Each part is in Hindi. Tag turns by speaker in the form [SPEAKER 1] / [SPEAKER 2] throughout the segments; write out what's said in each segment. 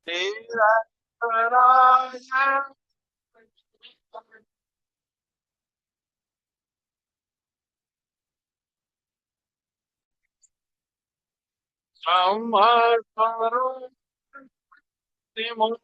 [SPEAKER 1] तेरा राजा अमर करो तिमोर।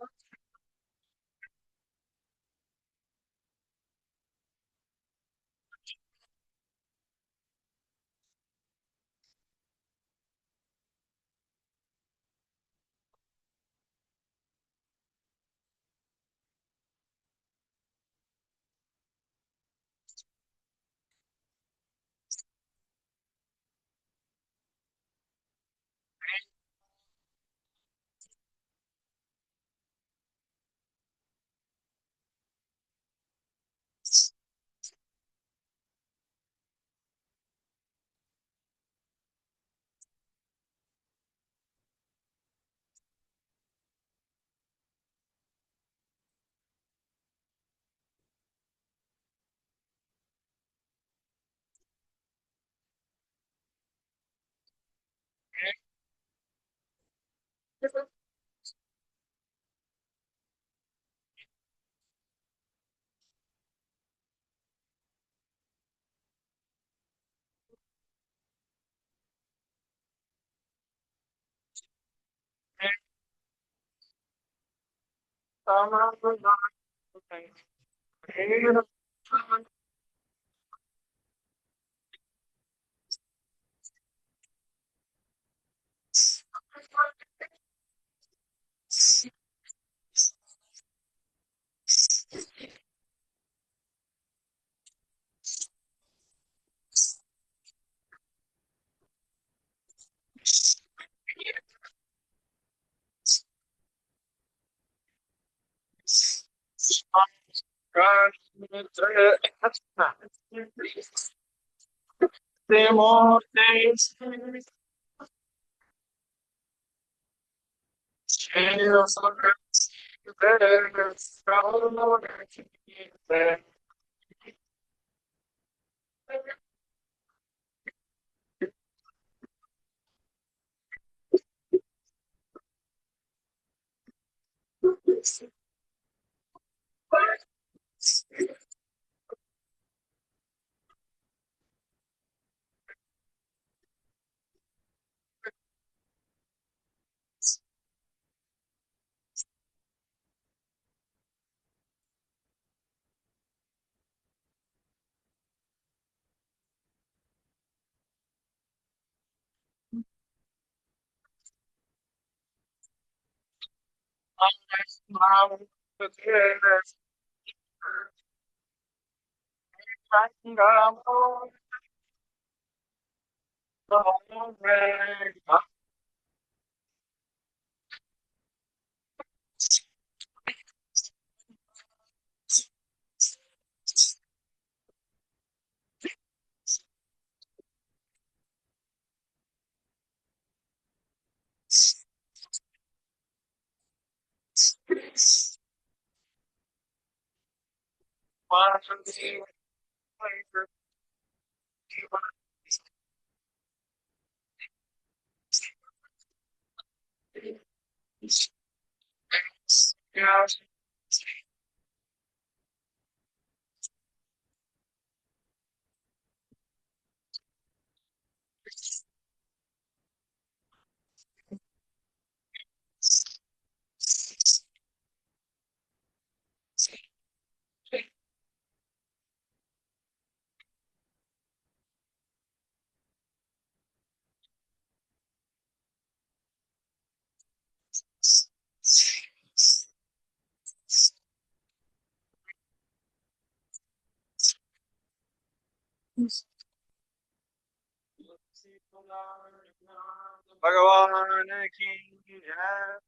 [SPEAKER 1] भगवान की जय।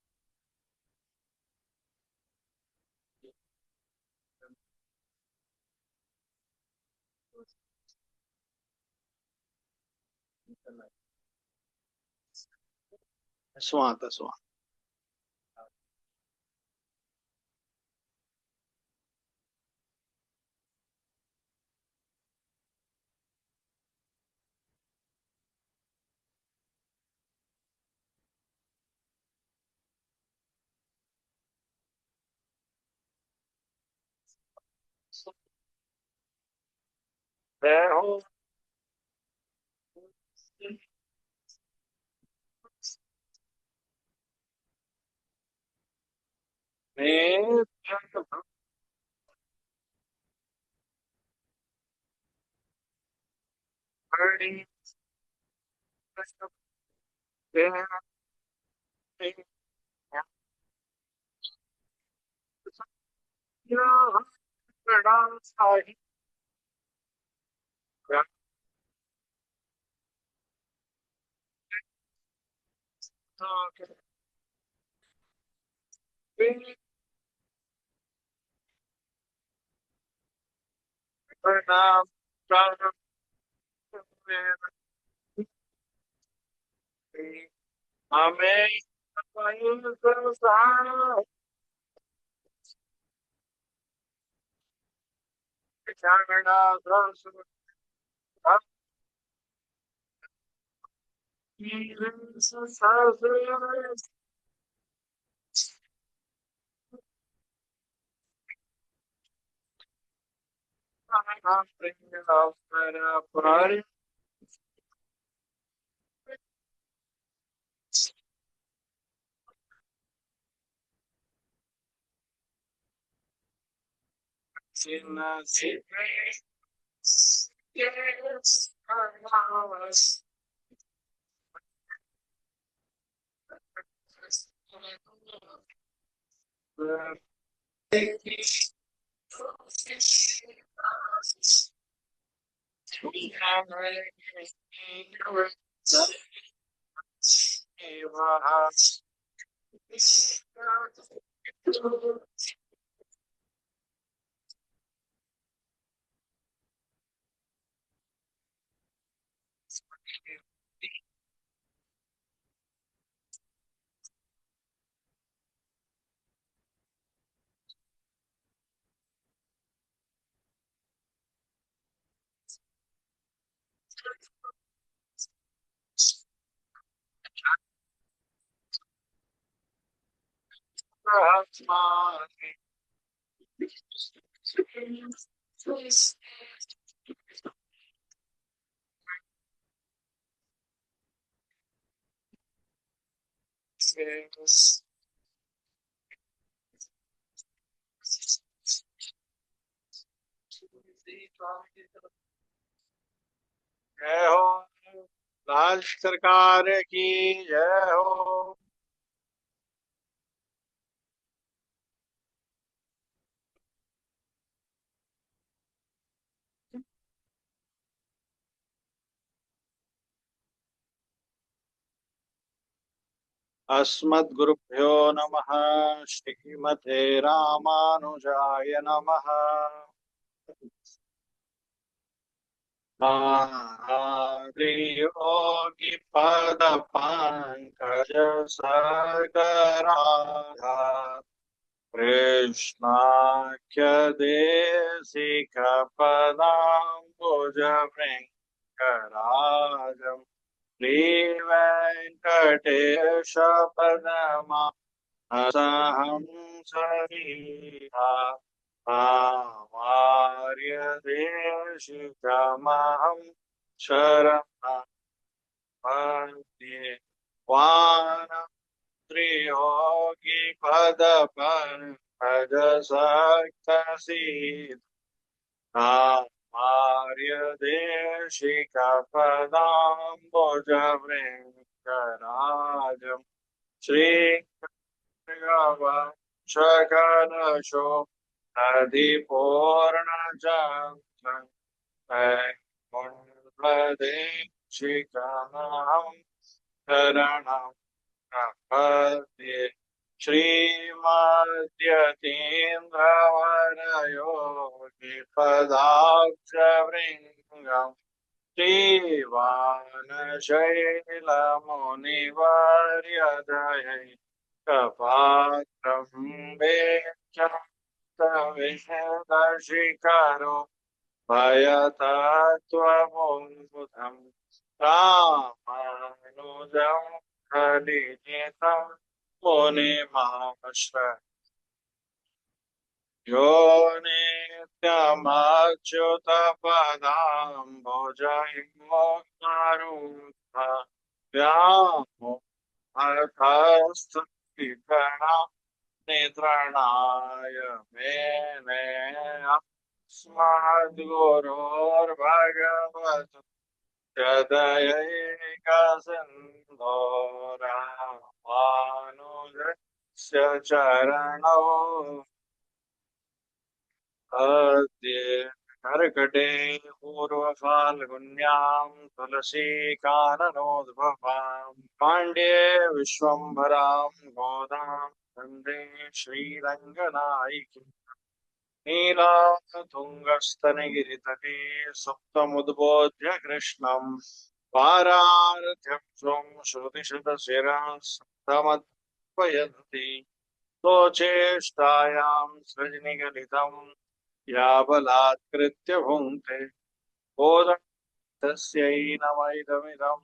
[SPEAKER 1] स्वात स्वात। जय हो। मैं बड़ी प्रणाम हमें जय हो। लाल सरकार की जय हो। अस्मद्गुरुभ्यो नमः। श्रीमते रामानुजाय नमः। योगी पद पंकज सगराधा कृष्णाख्य देशिक पदाम्बुज भृंगराजम् श्रीवेङ्कटेश पदमा असहं सहिता आर्यदेशिकमहं शरणं मन्ये वानत्रियोगी पदपङ्कज आर्यदेशिकपदाम्बुजभृङ्गराजम् श्रीगवाक्षकलशो नदीपूर्णजगन्मदेशिकमहं शरणं प्रपद्ये श्रीमद्यतीन्द्रवरयोगिपदाब्जभृङ्गम् श्रीवानशैलमुनिवर्यदयै कपात्रं वेक्षविषदशिखरो भयतत्त्वबोधम् रामानुजं हरिणीतं मुनिमाश्रय यो नित्यमच्युतपदाम्बुजयुग्मरुग्ध व्यामोहतस्तुतिगणा निद्रणाय मेने अस्मद्गुरोर्भगवत् यदयैकसिन्धो रामानुजस्य चरणौ अद्य कर्कटे पूर्वफाल्गुन्यां तुलसीकाननोद्भवां पाण्ड्ये विश्वम्भरां गोदां वन्दे श्रीरङ्गनायिकीम् नीलातुङ्गस्तनगिरितटे सुप्तमुद्बोध्य कृष्णम् पारार्ध्यं स्वं श्रुतिशतशिरः सप्तमद्वयन्ति स्वचेष्टायां सृजनिगलितं या बलात्कृत्य भुङ्क्ते तस्यै नमैदमिदं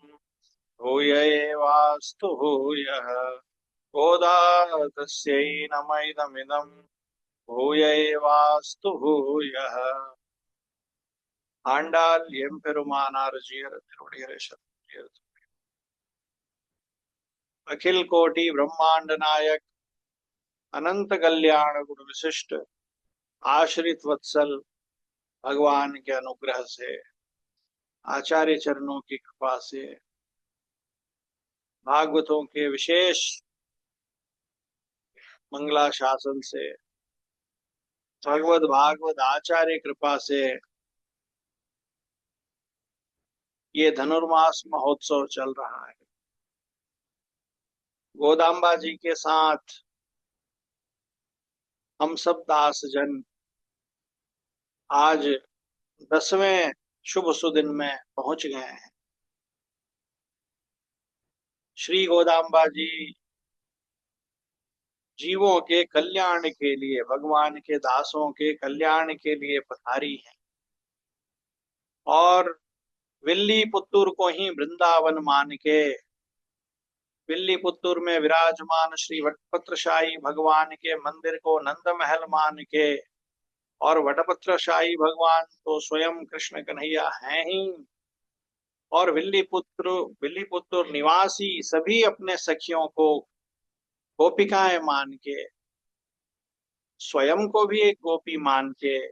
[SPEAKER 1] भूय एवास्तु भूयः गोदा तस्यै नमैदमिदं भूय एवास्तु भूयः ஆண்டாள் எம்பெருமானார் ஜீயர் திருவடிகளே சரணம். अखिल कोटि ब्रह्मांड नायक अनंत कल्याण गुण विशिष्ट आश्रित वत्सल भगवान के अनुग्रह से आचार्य चरणों की कृपा से भागवतों के विशेष मंगला शासन से भगवत भागवत आचार्य कृपा से ये धनुर्मास महोत्सव चल रहा है। गोदाम्बा जी के साथ हम सब दास जन आज 10वें शुभ सुदिन में पहुंच गए हैं। श्री गोदाम्बा जी जीवों के कल्याण के लिए, भगवान के दासों के कल्याण के लिए पधारी हैं और विल्ली पुत्तूर को ही वृंदावन मान के विल्ली पुत्तूर में विराजमान श्री वटपत्रशाही भगवान के मंदिर को नंद महल मान के, और वटपत्रशाही भगवान तो स्वयं कृष्ण कन्हैया हैं ही, और विल्ली पुत्तूर निवासी सभी अपने सखियों को गोपिकाएं मान के, स्वयं को भी एक गोपी मान के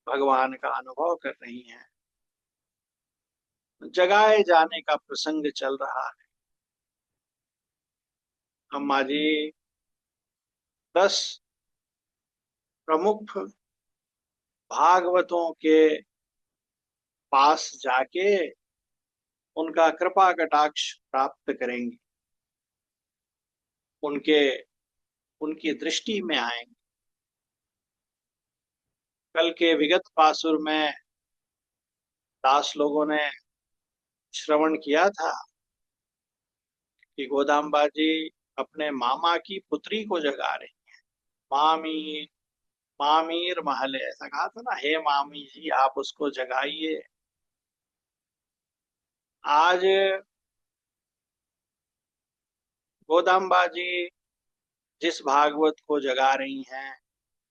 [SPEAKER 1] भगवान का अनुभव कर रही हैं। जगाए जाने का प्रसंग चल रहा है। अम्मा जी 10 प्रमुख भागवतों के पास जाके उनका कृपा कटाक्ष प्राप्त करेंगे, उनकी दृष्टि में आएंगे। कल के विगत पासुर में दास लोगों ने श्रवण किया था कि गोदाम्बा जी अपने मामा की पुत्री को जगा रही हैं। मामी मामीर महल, ऐसा कहा था ना, हे मामी जी आप उसको जगाइए। आज गोदाम्बा जी जिस भागवत को जगा रही हैं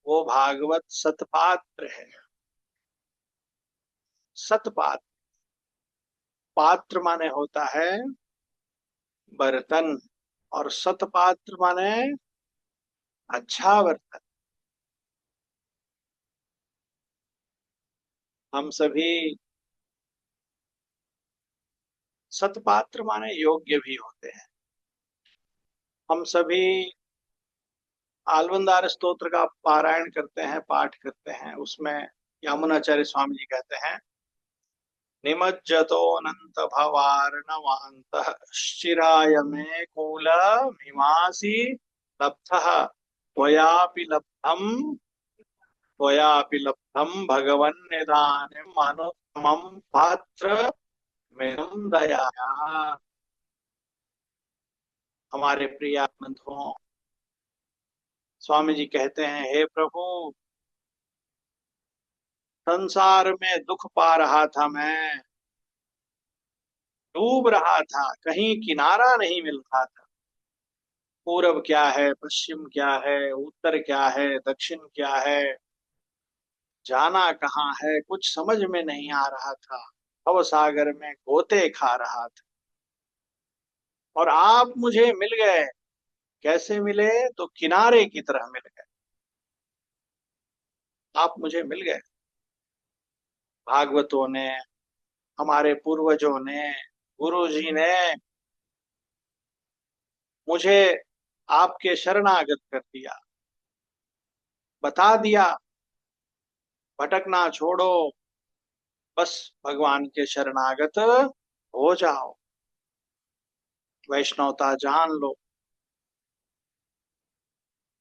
[SPEAKER 1] वो भागवत सतपात्र है। सतपात्र, पात्र माने होता है बर्तन, और सतपात्र माने अच्छा बर्तन। हम सभी सतपात्र माने योग्य भी होते हैं। हम सभी आलवंदार स्तोत्र का पारायण करते हैं, पाठ करते हैं। उसमें यामुनाचार्य स्वामी जी कहते हैं, निमज्जतोऽनंत भवार्णवांत शिराय मे कूल मीमांसी लब्धः त्वयापि लब्धम भगवन् निदानम् अनुत्तमं पात्र मेरम दया। हमारे प्रिय बंधुओं, स्वामी जी कहते हैं, हे प्रभु संसार में दुख पा रहा था, मैं डूब रहा था, कहीं किनारा नहीं मिल रहा था। पूरब क्या है, पश्चिम क्या है, उत्तर क्या है, दक्षिण क्या है, जाना कहाँ है, कुछ समझ में नहीं आ रहा था। भव सागर में गोते खा रहा था और आप मुझे मिल गए। कैसे मिले? तो किनारे की तरह मिल गए। आप मुझे मिल गए। भागवतों ने, हमारे पूर्वजों ने, गुरु जी ने मुझे आपके शरणागत कर दिया, बता दिया भटकना छोड़ो, बस भगवान के शरणागत हो जाओ, वैष्णवता जान लो।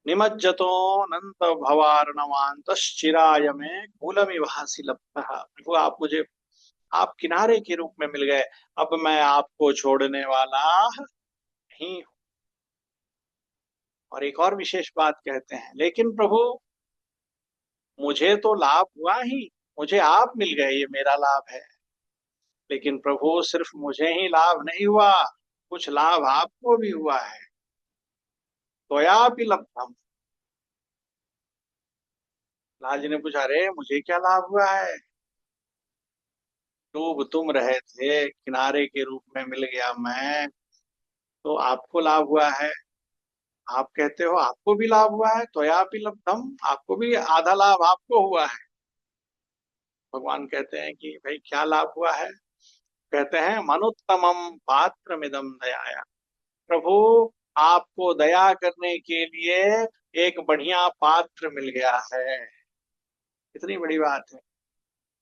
[SPEAKER 1] निमज्जतो अनंत भवार्णवांतश्चिराय में कूलमिवासी लब्धः। देखो, आप मुझे, आप किनारे के रूप में मिल गए। अब मैं आपको छोड़ने वाला नहीं हूं। और एक और विशेष बात कहते हैं, लेकिन प्रभु मुझे तो लाभ हुआ ही, मुझे आप मिल गए, ये मेरा लाभ है। लेकिन प्रभु सिर्फ मुझे ही लाभ नहीं हुआ, कुछ लाभ आपको भी हुआ है। त्वयापि लब्धम। लाल जी ने पूछा, अरे मुझे क्या लाभ हुआ है? डूब तुम रहे थे, किनारे के रूप में मिल गया मैं, तो आपको लाभ हुआ है। आप कहते हो आपको भी लाभ हुआ है, त्वयापि लब्धम, आपको भी आधा लाभ आपको हुआ है। भगवान कहते हैं कि भाई क्या लाभ हुआ है? कहते हैं, मनुत्तमम पात्र मिदम दयाया। प्रभु, आपको दया करने के लिए एक बढ़िया पात्र मिल गया है। कितनी बड़ी बात है।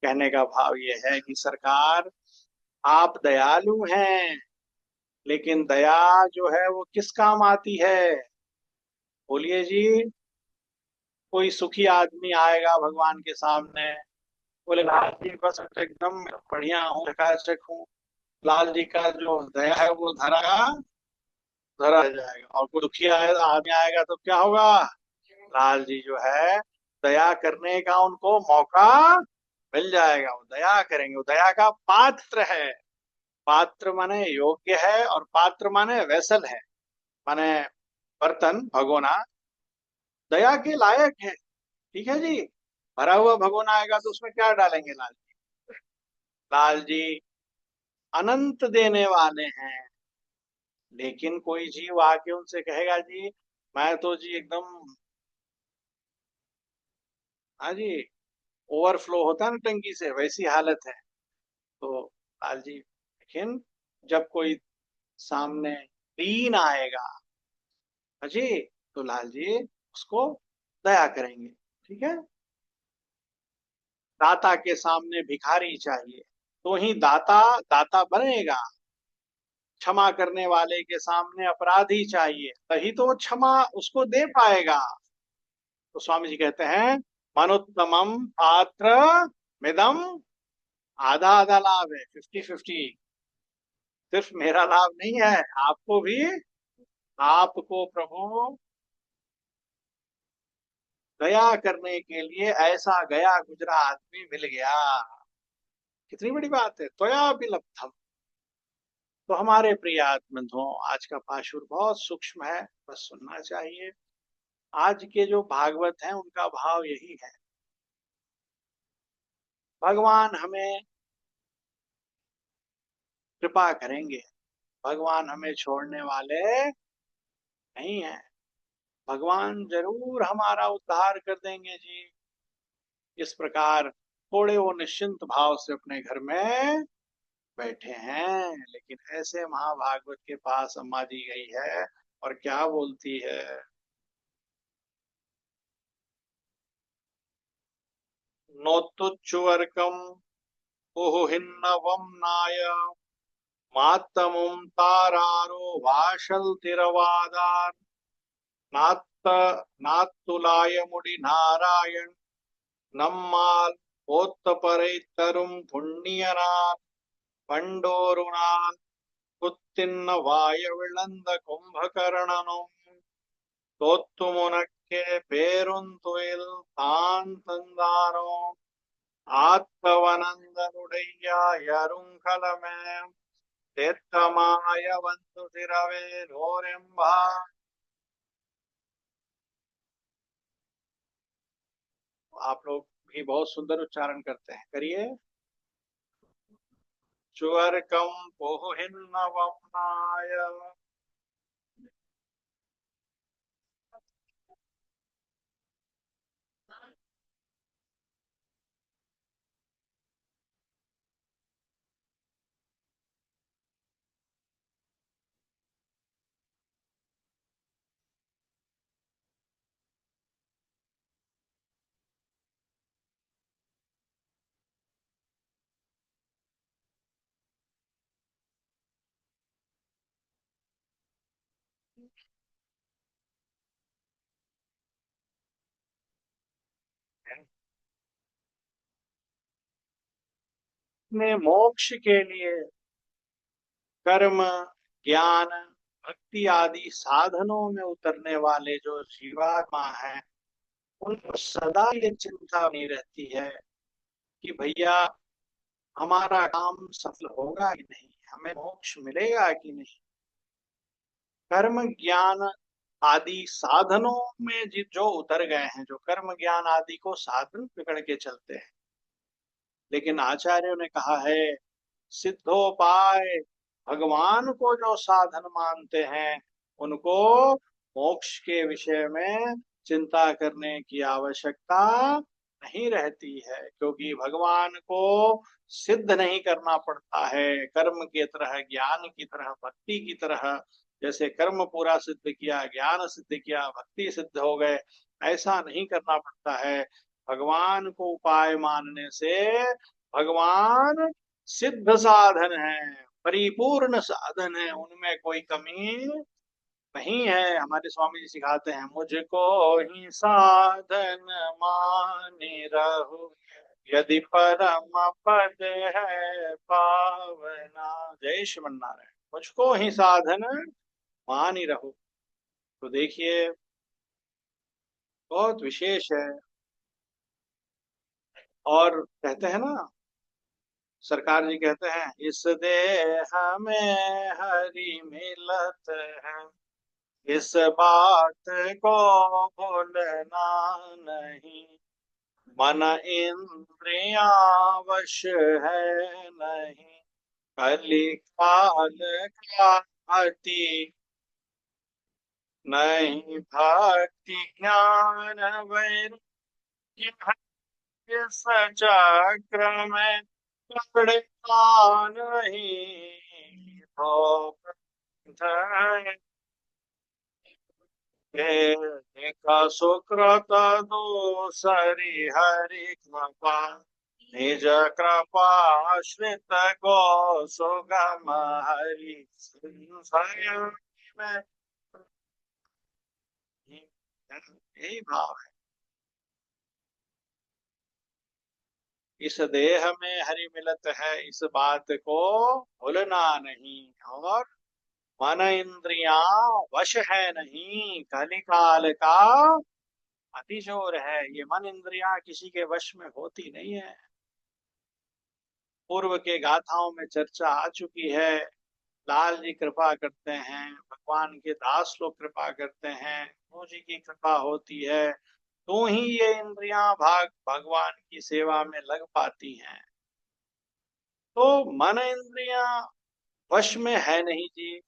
[SPEAKER 1] कहने का भाव ये है कि सरकार, आप दयालु हैं, लेकिन दया जो है वो किस काम आती है? बोलिए जी। कोई सुखी आदमी आएगा भगवान के सामने, बोले लाल जी बस एकदम बढ़िया हूँ, चकाचक हूँ। लाल जी का जो दया है वो धरा धरा जाएगा। और कोई दुखी आदमी आएगा तो क्या होगा? लाल जी जो है, दया करने का उनको मौका मिल जाएगा, वो दया करेंगे। वो दया का पात्र है। पात्र माने योग्य है, और पात्र माने वेसल है, माने बर्तन, भगोना, दया के लायक है। ठीक है जी। भरा हुआ भगोना आएगा तो उसमें क्या डालेंगे लाल जी? लाल जी अनंत देने वाले हैं। लेकिन कोई जीव आके उनसे कहेगा, जी मैं तो जी एकदम, हाँ जी, ओवरफ्लो होता है ना टंकी से, वैसी हालत है। तो लाल जी, लेकिन जब कोई सामने दीन आएगा, हाँ जी, तो लाल जी उसको दया करेंगे। ठीक है। दाता के सामने भिखारी चाहिए, तो ही दाता दाता बनेगा। क्षमा करने वाले के सामने अपराधी चाहिए, तभी तो वो क्षमा उसको दे पाएगा। तो स्वामी जी कहते हैं, मनुत्तमम पात्र मिदम। आधा आधा लाभ है, 50-50। सिर्फ मेरा लाभ नहीं है, आपको भी। आपको प्रभु दया करने के लिए ऐसा गया गुजरा आदमी मिल गया। कितनी बड़ी बात है। त्वया भी लब्धम। तो हमारे प्रिय आत्मबंधुओं, आज का पाशुर बहुत सूक्ष्म है, बस सुनना चाहिए। आज के जो भागवत हैं उनका भाव यही है, भगवान हमें कृपा करेंगे, भगवान हमें छोड़ने वाले नहीं है। भगवान जरूर हमारा उद्धार कर देंगे जी। इस प्रकार थोड़े वो निश्चिंत भाव से अपने घर में बैठे हैं। लेकिन ऐसे महाभागवत के पास अम्मा जी गई है और क्या बोलती है? नोत्तुच्चुवर्कम उहुहिन्नवम नाय मातमुम तारारो भाषल तिरवादार नात्त नात्तुलाय मुड़ी नारायण नम्माल ओत्तपरैतरुम पुण्यनाथ पंडोरुनाथ कुत्तिन्न वायविळंद कुंभकर्णनुम तोत्तुमुनक्के पेरुंतुइल तान तंदानो ஆத்மவனந்தனுடைய அருங்கலமே தேத்தமாய வந்து திரவே நோரெம்பா आप लोग भी बहुत सुंदर उच्चारण करते हैं, करिए। चुअर्कम पोहिन्न वमनाय। में मोक्ष के लिए कर्म, ज्ञान, भक्ति आदि साधनों में उतरने वाले जो जीवात्मा हैं, उनको सदा ये चिंता नहीं रहती है कि भैया हमारा काम सफल होगा कि नहीं, हमें मोक्ष मिलेगा कि नहीं। कर्म ज्ञान आदि साधनों में जो उतर गए हैं, जो कर्म ज्ञान आदि को साधन पकड़ के चलते हैं, लेकिन आचार्यों ने कहा है सिद्धोपाय भगवान को जो साधन मानते हैं, उनको मोक्ष के विषय में चिंता करने की आवश्यकता नहीं रहती है, क्योंकि भगवान को सिद्ध नहीं करना पड़ता है कर्म की तरह, ज्ञान की तरह, भक्ति की तरह। जैसे कर्म पूरा सिद्ध किया, ज्ञान सिद्ध किया, भक्ति सिद्ध हो गए, ऐसा नहीं करना पड़ता है। भगवान को उपाय मानने से भगवान सिद्ध साधन है, परिपूर्ण साधन है, उनमें कोई कमी नहीं है। हमारे स्वामी जी सिखाते हैं, मुझको ही साधन माने रहो, यदि परम पद है पावना। जय श्रीमन नारायण। मुझको ही साधन मान ही रहो। तो देखिए बहुत विशेष है। और कहते हैं ना, सरकार जी कहते हैं, इस देह में हरि मिलत है, इस बात को भूलना नहीं, मन इंद्रिया वश है नहीं, कली काल का अति नहीं, भक्ति ज्ञान वैराग्य इस चक्र में पड़ता नहीं, तो पंथ का सुकृत दूसरी हरि कृपा, निज कृपा श्रित को सुगम हरि संशय में। यही भाव है, इस देह में हरि मिलत है, इस बात को भूलना नहीं, और मन इंद्रिया वश है नहीं, कलिकाल का अति जोर है। ये मन इंद्रिया किसी के वश में होती नहीं है। पूर्व के गाथाओं में चर्चा आ चुकी है, लाल जी कृपा करते हैं, भगवान के दास लोग कृपा करते हैं, गुरु जी की कृपा होती है, तो ही ये इंद्रियां भगवान की सेवा में लग पाती हैं। तो मन इंद्रियां वश में है नहीं जी।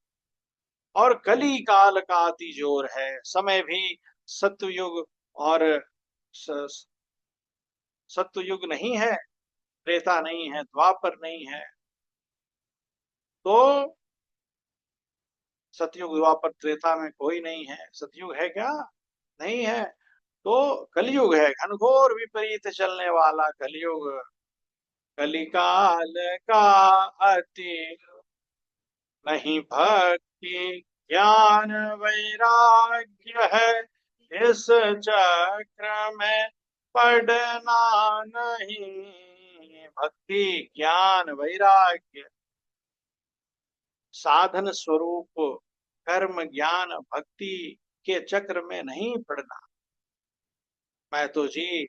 [SPEAKER 1] और कली काल का अति जोर है, समय भी सत्युग और स- सत्युग नहीं है, त्रेता नहीं है, द्वापर नहीं है। तो सतयुग द्वापर त्रेता में कोई नहीं है। सतयुग है क्या? नहीं है। तो कलयुग है, घनघोर विपरीत चलने वाला कलयुग। कलिकाल का अति नहीं, भक्ति ज्ञान वैराग्य है, इस चक्र में पड़ना नहीं। भक्ति ज्ञान वैराग्य साधन स्वरूप कर्म ज्ञान भक्ति के चक्र में नहीं पड़ना। मैं तो जी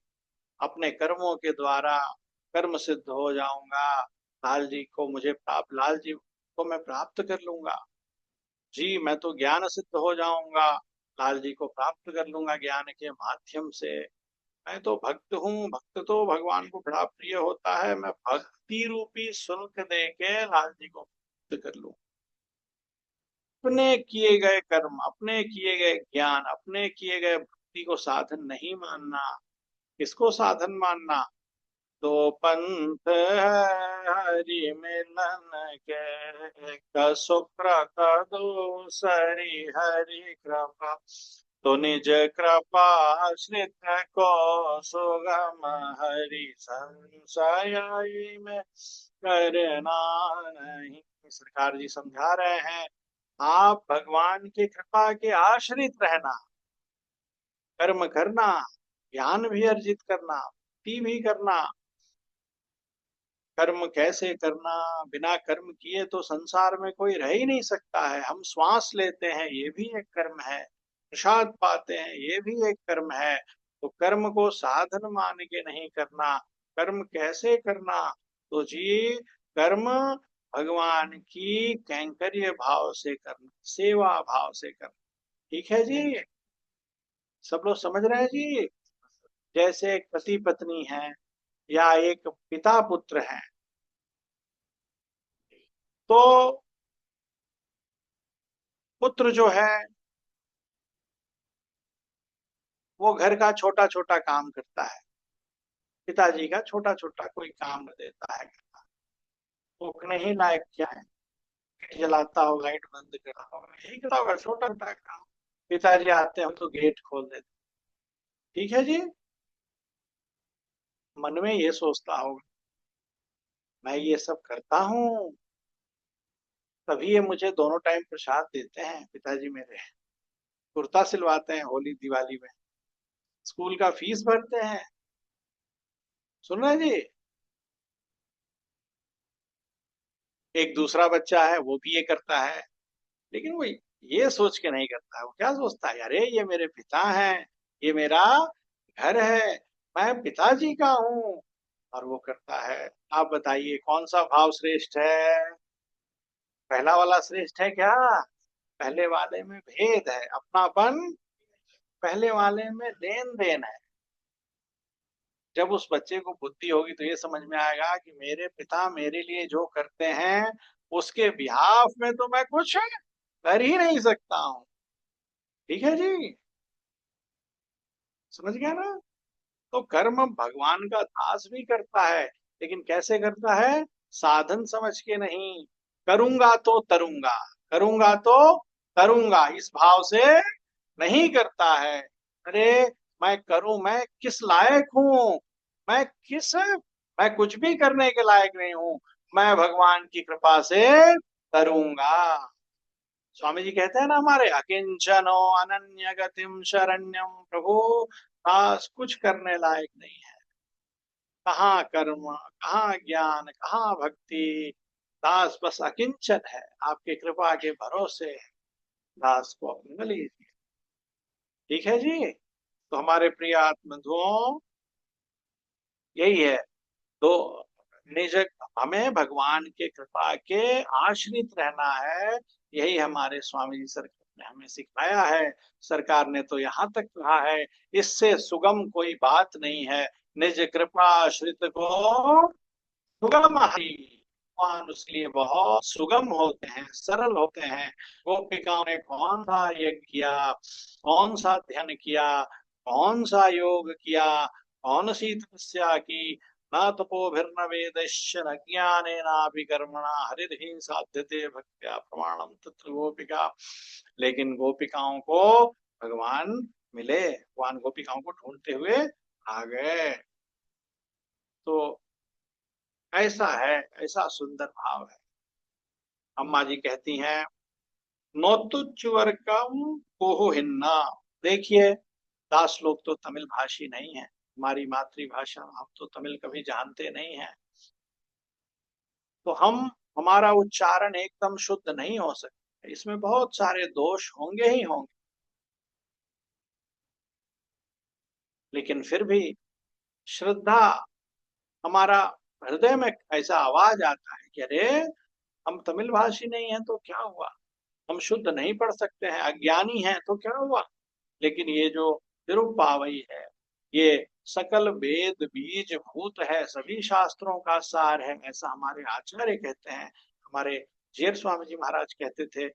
[SPEAKER 1] अपने कर्मों के द्वारा कर्म सिद्ध हो जाऊंगा, लाल जी को मुझे प्राप्त, लाल जी को मैं प्राप्त कर लूंगा। जी मैं तो ज्ञान सिद्ध हो जाऊंगा, लाल जी को प्राप्त कर लूंगा ज्ञान के माध्यम से। मैं तो भक्त हूँ, भक्त तो भगवान को बड़ा प्रिय होता है, मैं भक्ति रूपी शुल्क दे के लाल जी को मुक्त कर लूं। अपने किए गए कर्म, अपने किए गए ज्ञान, अपने किए गए भक्ति को साधन नहीं मानना। किसको साधन मानना? दो पंथ हरि मिलन के, कसुकृत दूसरी हरि कृपा, तो निज कृपा आश्रित को सुगम हरि संशय में करना नहीं। सरकार जी समझा रहे हैं, आप भगवान की कृपा के आश्रित रहना, कर्म करना, ज्ञान भी अर्जित करना, भक्ति भी करना। कर्म कैसे करना? बिना कर्म किए तो संसार में कोई रह ही नहीं सकता है। हम श्वास लेते हैं, ये भी एक कर्म है। प्रसाद पाते हैं, ये भी एक कर्म है। तो कर्म को साधन मान के नहीं करना। कर्म कैसे करना? तो जी, कर्म भगवान की कैंकर्य भाव से करना, सेवा भाव से करना। ठीक है जी? सब लोग समझ रहे हैं जी? जैसे एक पति पत्नी है या एक पिता पुत्र है, तो पुत्र जो है वो घर का छोटा छोटा काम करता है, पिताजी का छोटा छोटा कोई काम देता है। टोकने ही लायक क्या है? लाइट जलाता हो, लाइट बंद करता हो, यही करता होगा, छोटा छोटा काम। पिताजी आते हो तो गेट खोल देते। ठीक है जी? मन में ये सोचता होगा, मैं ये सब करता हूँ तभी ये मुझे दोनों टाइम प्रसाद देते हैं पिताजी मेरे, कुर्ता सिलवाते हैं होली दिवाली में, स्कूल का फीस भरते हैं। सुन रहे हैं जी? एक दूसरा बच्चा है, वो भी ये करता है, लेकिन वो ये सोच के नहीं करता है। वो क्या सोचता है, अरे ये मेरे पिता हैं, ये मेरा घर है, मैं पिताजी का हूँ, और वो करता है। आप बताइए कौन सा भाव श्रेष्ठ है? पहला वाला श्रेष्ठ है क्या? पहले वाले में भेद है, अपनापन पहले वाले में लेन देन है। जब उस बच्चे को बुद्धि होगी तो ये समझ में आएगा कि मेरे पिता मेरे लिए जो करते हैं उसके बिहाफ में तो मैं कुछ कर ही नहीं सकता हूँ। ठीक है जी? समझ गया ना? तो कर्म भगवान का दास भी करता है, लेकिन कैसे करता है? साधन समझ के नहीं। करूंगा तो तरूंगा, करूंगा तो तरूंगा, इस भाव से नहीं करता है। अरे मैं करूं, मैं किस लायक हूं? मैं किस मैं कुछ भी करने के लायक नहीं हूं, मैं भगवान की कृपा से करूंगा। स्वामी जी कहते हैं ना हमारे, अकिंचनो अनन्य गतिम शरण्यम प्रभु, दास कुछ करने लायक नहीं है। कहाँ कर्म, कहाँ ज्ञान, कहाँ भक्ति? दास बस अकिंचन है, आपकी कृपा के भरोसे है। दास को अपने लीजिए। ठीक है जी? तो हमारे प्रिय आत्मबंधुओं, यही है। तो निज हमें भगवान के कृपा के आश्रित रहना है। यही हमारे स्वामी जी सरकार ने हमें सिखाया है। सरकार ने तो यहाँ तक कहा है, इससे सुगम कोई बात नहीं है, निज कृपा आश्रित को सुगम हरि। भगवान उसके लिए बहुत सुगम होते हैं, सरल होते हैं। गोपिकाओं ने कौन सा यज्ञ किया, कौन सा ध्यान किया, कौन सा योग किया, कौन सी तपस्या की? न तपोभिर्न वेदैश्च न ज्ञानेनापि कर्मणा हरिर्हि साध्यते भक्त्या प्रमाणम तत्र गोपिका। लेकिन गोपिकाओं को भगवान मिले, भगवान गोपिकाओं को ढूंढते हुए आ गए। तो ऐसा है, ऐसा सुंदर भाव है। अम्मा जी कहती हैं, नोतुच्चुवर्कम कोहु हिन्ना। देखिए, दास लोग तो तमिल भाषी नहीं है, हमारी मातृभाषा, हम तो तमिल कभी जानते नहीं है, तो हमारा उच्चारण एकदम शुद्ध नहीं हो सकता, इसमें बहुत सारे दोष होंगे ही होंगे। लेकिन फिर भी श्रद्धा, हमारा हृदय में ऐसा आवाज आता है कि अरे हम तमिल भाषी नहीं है तो क्या हुआ, हम शुद्ध नहीं पढ़ सकते हैं, अज्ञानी हैं तो क्या हुआ, लेकिन ये जो तिरुप्पावई है, ये सकल वेद बीज भूत है, सभी शास्त्रों का सार है, ऐसा हमारे आचार्य कहते हैं। हमारे जेठ स्वामी जी महाराज कहते थे,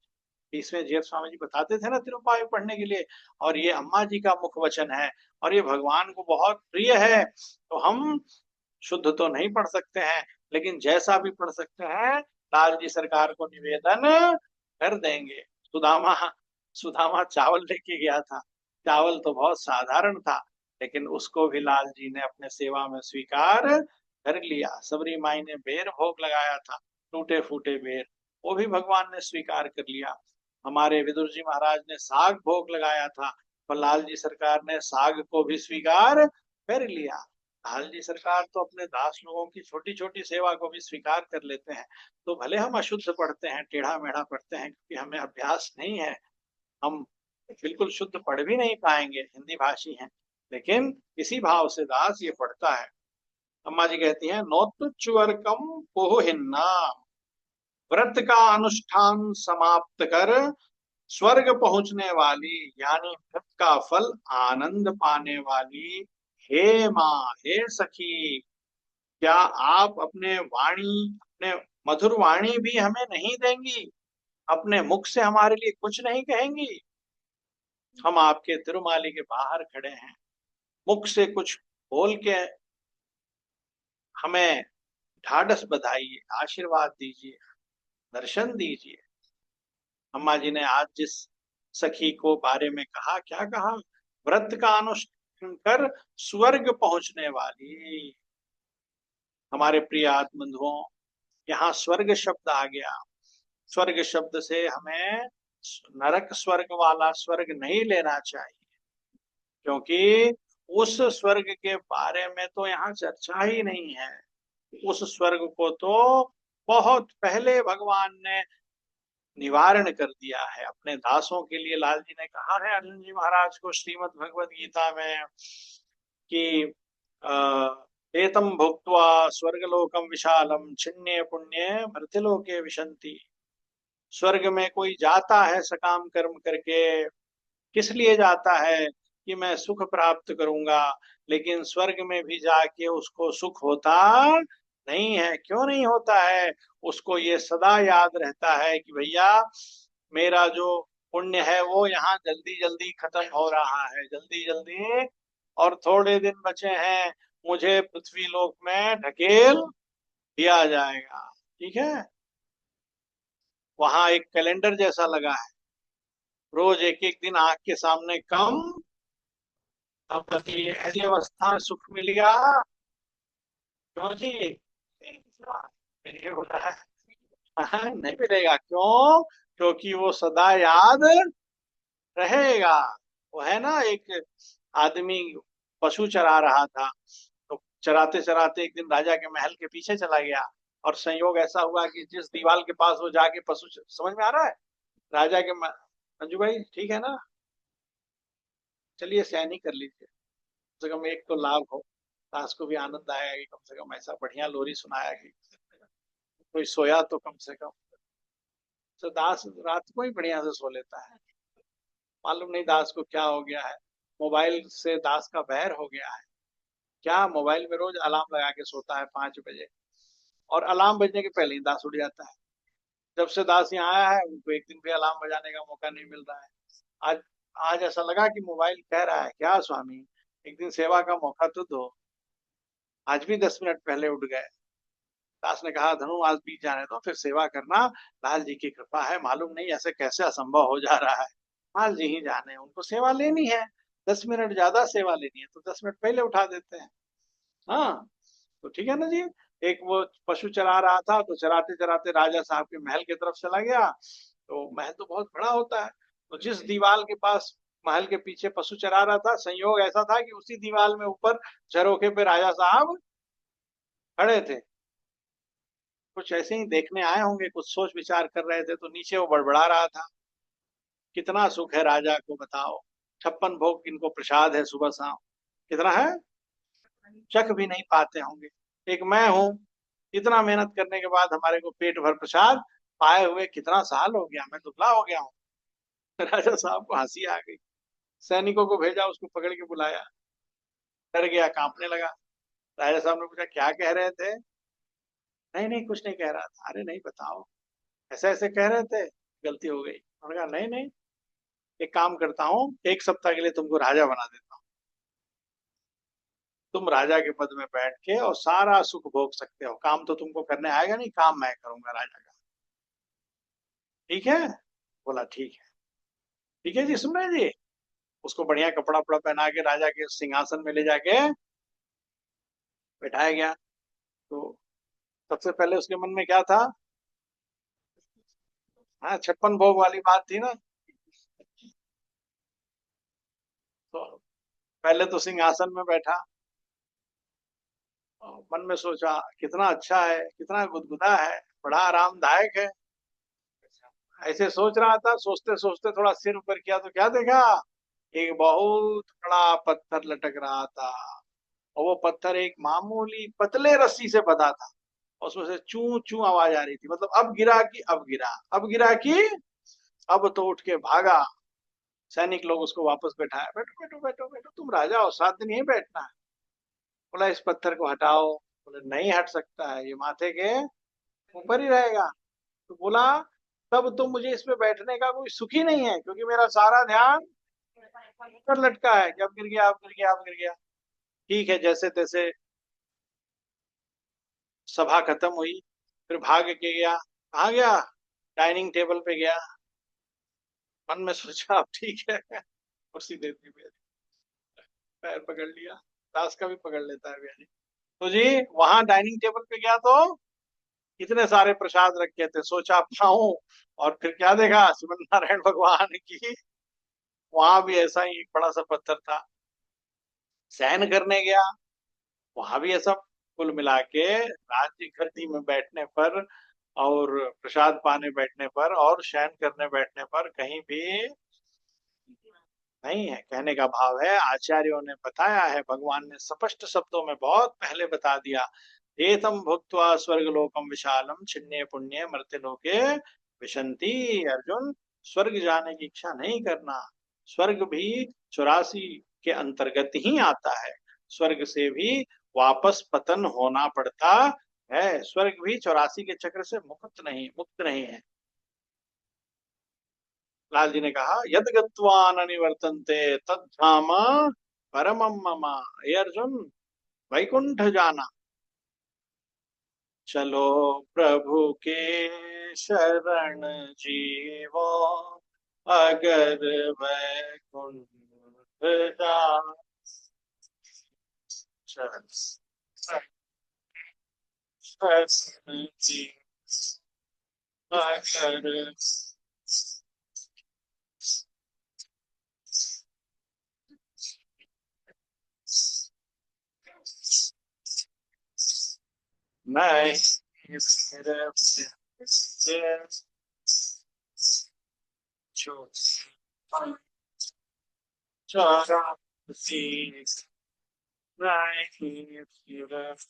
[SPEAKER 1] 20वें जेठ स्वामी जी बताते थे ना तिरुपाय पढ़ने के लिए, और ये अम्मा जी का मुख वचन है, और ये भगवान को बहुत प्रिय है। तो हम शुद्ध तो नहीं पढ़ सकते हैं, लेकिन जैसा भी पढ़ सकते हैं लाल जी सरकार को निवेदन कर देंगे। सुदामा सुदामा चावल लेके गया था, चावल तो बहुत साधारण था, लेकिन उसको भी लाल जी ने अपने सेवा में स्वीकार कर लिया। सबरी माई ने बेर भोग लगाया था, टूटे फूटे बेर, वो भी भगवान ने स्वीकार कर लिया। हमारे विदुर जी महाराज ने साग भोग लगाया था, पर लाल जी सरकार ने साग को भी स्वीकार कर लिया। लाल जी सरकार तो अपने दास लोगों की छोटी छोटी सेवा को भी स्वीकार कर लेते हैं। तो भले हम अशुद्ध पढ़ते हैं, टेढ़ा मेढ़ा पढ़ते हैं, क्योंकि हमें अभ्यास नहीं है, हम बिल्कुल शुद्ध पढ़ भी नहीं पाएंगे, हिंदी भाषी हैं, लेकिन इसी भाव से दास ये पढ़ता है। अम्मा जी कहती हैं, नोत्तुच्चुवर्कम पोहिन्ना, व्रत का अनुष्ठान समाप्त कर स्वर्ग पहुंचने वाली, यानी व्रत का फल आनंद पाने वाली, हे माँ, हे सखी, क्या आप अपने वाणी, अपने मधुर वाणी भी हमें नहीं देंगी? अपने मुख से हमारे लिए कुछ नहीं कहेंगी? हम आपके तिरुमाली के बाहर खड़े हैं, मुख से कुछ बोल के हमें ढाढ़स बधाइए, आशीर्वाद दीजिए, दर्शन दीजिए। अम्मा जी ने आज जिस सखी को बारे में कहा, क्या कहा? व्रत का अनुष्ठान कर स्वर्ग पहुंचने वाली। हमारे प्रिय आत्मबंधुओं, यहाँ स्वर्ग शब्द आ गया। स्वर्ग शब्द से हमें नरक स्वर्ग वाला स्वर्ग नहीं लेना चाहिए, क्योंकि उस स्वर्ग के बारे में तो यहाँ चर्चा ही नहीं है। उस स्वर्ग को तो बहुत पहले भगवान ने निवारण कर दिया है अपने दासों के लिए। लाल जी ने कहा है अर्जुन जी महाराज को श्रीमद् भगवद गीता में कि एतम भुक्त्वा स्वर्गलोकम विशालम छिन्ने पुण्य मृत्युलोके विशंति। स्वर्ग में कोई जाता है सकाम कर्म करके, किस लिए जाता है? कि मैं सुख प्राप्त करूंगा, लेकिन स्वर्ग में भी जाके उसको सुख होता नहीं है। क्यों नहीं होता है? उसको ये सदा याद रहता है कि भैया, मेरा जो पुण्य है वो यहाँ जल्दी जल्दी खत्म हो रहा है, जल्दी जल्दी, और थोड़े दिन बचे हैं, मुझे पृथ्वी लोक में ढकेल दिया जाएगा। ठीक है, वहां एक कैलेंडर जैसा लगा है, रोज एक एक दिन आंख के सामने कम, तब तक ये ऐसी अवस्था में सुख मिल गया। क्यों जी? ये होता है। हाँ, नहीं मिलेगा। क्यों? क्योंकि वो सदा याद रहेगा। वो है ना, एक आदमी पशु चरा रहा था, तो चराते चराते एक दिन राजा के महल के पीछे चला गया, और संयोग ऐसा हुआ कि जिस दीवार के पास वो जाके समझ में आ रहा है, राजा के मंजू भाई ठीक है ना, चलिए सैन ही कर लीजिए, कम से कम एक तो लाभ हो, दास को भी आनंद आएगा कि कम से कम ऐसा बढ़िया लोरी सुनाया कि कोई सोया तो कम से कम। तो दास रात को ही बढ़िया से सो लेता है, मालूम नहीं दास को क्या हो गया है। मोबाइल से दास का बैर हो गया है। क्या, मोबाइल में रोज अलार्म लगा के सोता है 5 बजे, और अलार्म बजने के पहले ही दास उठ जाता है। जब से दास यहाँ आया है, उनको एक दिन भी अलार्म बजाने का मौका नहीं मिल रहा है। आज आज ऐसा लगा कि मोबाइल कह रहा है, क्या स्वामी, एक दिन सेवा का मौका तो दो। आज भी 10 मिनट पहले उठ गए। दास ने कहा, धनु आज बीत जाने दो, फिर सेवा करना, लाल जी की कृपा है, मालूम नहीं ऐसे कैसे असंभव हो जा रहा है। लाल जी ही जाने, उनको सेवा लेनी है, 10 मिनट ज्यादा सेवा लेनी है तो 10 मिनट पहले उठा देते हैं। हाँ, तो ठीक है ना जी। एक वो पशु चरा रहा था, तो चराते चराते राजा साहब के महल की तरफ चला गया। तो महल तो बहुत बड़ा होता है, तो जिस दीवार के पास महल के पीछे पशु चरा रहा था, संयोग ऐसा था कि उसी दीवार में ऊपर झरोखे पे राजा साहब खड़े थे। कुछ ऐसे ही देखने आए होंगे, कुछ सोच विचार कर रहे थे, तो नीचे वो बड़बड़ा रहा था, कितना सुख है राजा को बताओ, 56 भोग इनको प्रसाद है सुबह शाम, कितना है, चख भी नहीं पाते होंगे। एक मैं हूं, इतना मेहनत करने के बाद हमारे को पेट भर प्रसाद पाए हुए कितना साल हो गया, मैं दुबला हो गया हूँ। राजा साहब को हंसी आ गई, सैनिकों को भेजा, उसको पकड़ के बुलाया। डर गया, कांपने लगा। राजा साहब ने पूछा क्या कह रहे थे? नहीं नहीं कुछ नहीं कह रहा था। अरे नहीं बताओ, ऐसे ऐसे कह रहे थे, गलती हो गई। उन्होंने कहा नहीं नहीं, एक काम करता हूँ, एक सप्ताह के लिए तुमको राजा बना देता हूँ। तुम राजा के पद में बैठ के और सारा सुख भोग सकते हो, काम तो तुमको करने आएगा नहीं, काम मैं करूंगा राजा का। ठीक है? बोला ठीक है। ठीक है जी, सुन रहे हैं जी? उसको बढ़िया कपड़ा उपड़ा पहना के राजा के सिंहासन में ले जाके बैठाया गया। तो सबसे पहले उसके मन में क्या था? हाँ, 56 भोग वाली बात थी ना। तो पहले तो सिंहासन में बैठा और मन में सोचा कितना अच्छा है, कितना गुदगुदा है, बड़ा आरामदायक है। ऐसे सोच रहा था, सोचते सोचते थोड़ा सिर ऊपर किया तो क्या देखा? एक बहुत बड़ा पत्थर लटक रहा था। और वो पत्थर एक मामूली पतले रस्सी से बंधा था। और उसमें से चू चू आवाज आ रही थी, मतलब अब गिरा कि अब गिरा, अब गिरा कि अब तो उठ के भागा। सैनिक लोग उसको वापस बैठाया, बैठो बैठो बैठो बैठो, तुम राजा हो, 7 दिन यहीं बैठना है। बोला इस पत्थर को हटाओ। बोले नहीं हट सकता है, ये माथे के ऊपर ही रहेगा। तो बोला तब तो मुझे इस पे बैठने का कोई सुख ही नहीं है, क्योंकि मेरा सारा ध्यान ऊपर लटका है कि अब गिर गया, अब गिर गया, अब गिर गया। ठीक है, जैसे तैसे सभा खत्म हुई। फिर भाग के गया, कहाँ गया? डाइनिंग टेबल पे गया। मन में सोचा अब ठीक है, कुर्सी दे दी मेरी, पैर पकड़ लिया। दास का भी पकड़ लेता है भैया। तो जी वहां डाइनिंग टेबल पे गया तो इतने सारे प्रसाद रखे थे, सोचा खाऊं। और फिर क्या देखा, श्रीमन नारायण भगवान की, वहां भी ऐसा ही एक बड़ा सा पत्थर था। शयन करने गया, वहां भी ऐसा। कुल मिला के राज्य गद्दी में बैठने पर और प्रसाद पाने बैठने पर और शयन करने बैठने पर कहीं भी नहीं है। कहने का भाव है, आचार्यों ने बताया है, भगवान ने स्पष्ट शब्दों में बहुत पहले बता दिया। एतम भुक्त्वा स्वर्ग लोकम विशालम छिन्ने पुण्य मर्त्य लोके विशंति। अर्जुन, स्वर्ग जाने की इच्छा नहीं करना। स्वर्ग भी 84 के अंतर्गत ही आता है। स्वर्ग से भी वापस पतन होना पड़ता है। स्वर्ग भी 84 के चक्र से मुक्त नहीं है। लाल जी ने कहा यद गत्वा न निवर्तन्ते तद्धाम परमम मम। हे अर्जुन, वैकुंठ जाना, चलो प्रभु के शरण जीवो, अगर वैकुंठ जा शरण जी, अगर मैं सिर्फ चौरासी नहीं सिर्फ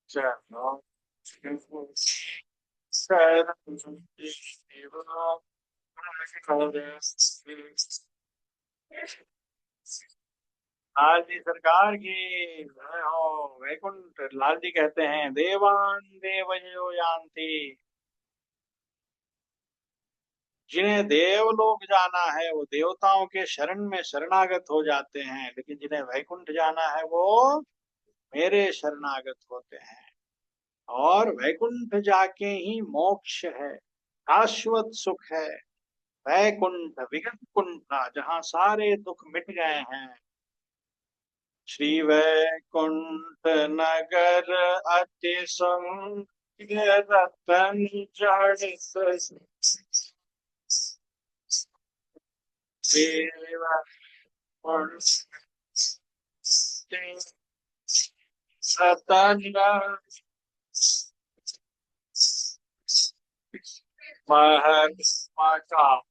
[SPEAKER 1] चलो शरण जीवा, लाल जी सरकार की जय हो। वैकुंठ लाल जी कहते हैं देवान देवयो यान्ति। जिन्हें देवलोक जाना है वो देवताओं के शरण में शरणागत हो जाते हैं, लेकिन जिन्हें वैकुंठ जाना है वो मेरे शरणागत होते हैं। और वैकुंठ जाके ही मोक्ष है, शाश्वत सुख है। वैकुंठ विगत कुंठ, जहाँ सारे दुख मिट गए हैं। श्री वैकुंठ नगर अति रतन जड़ सेवा सतन महात्मा का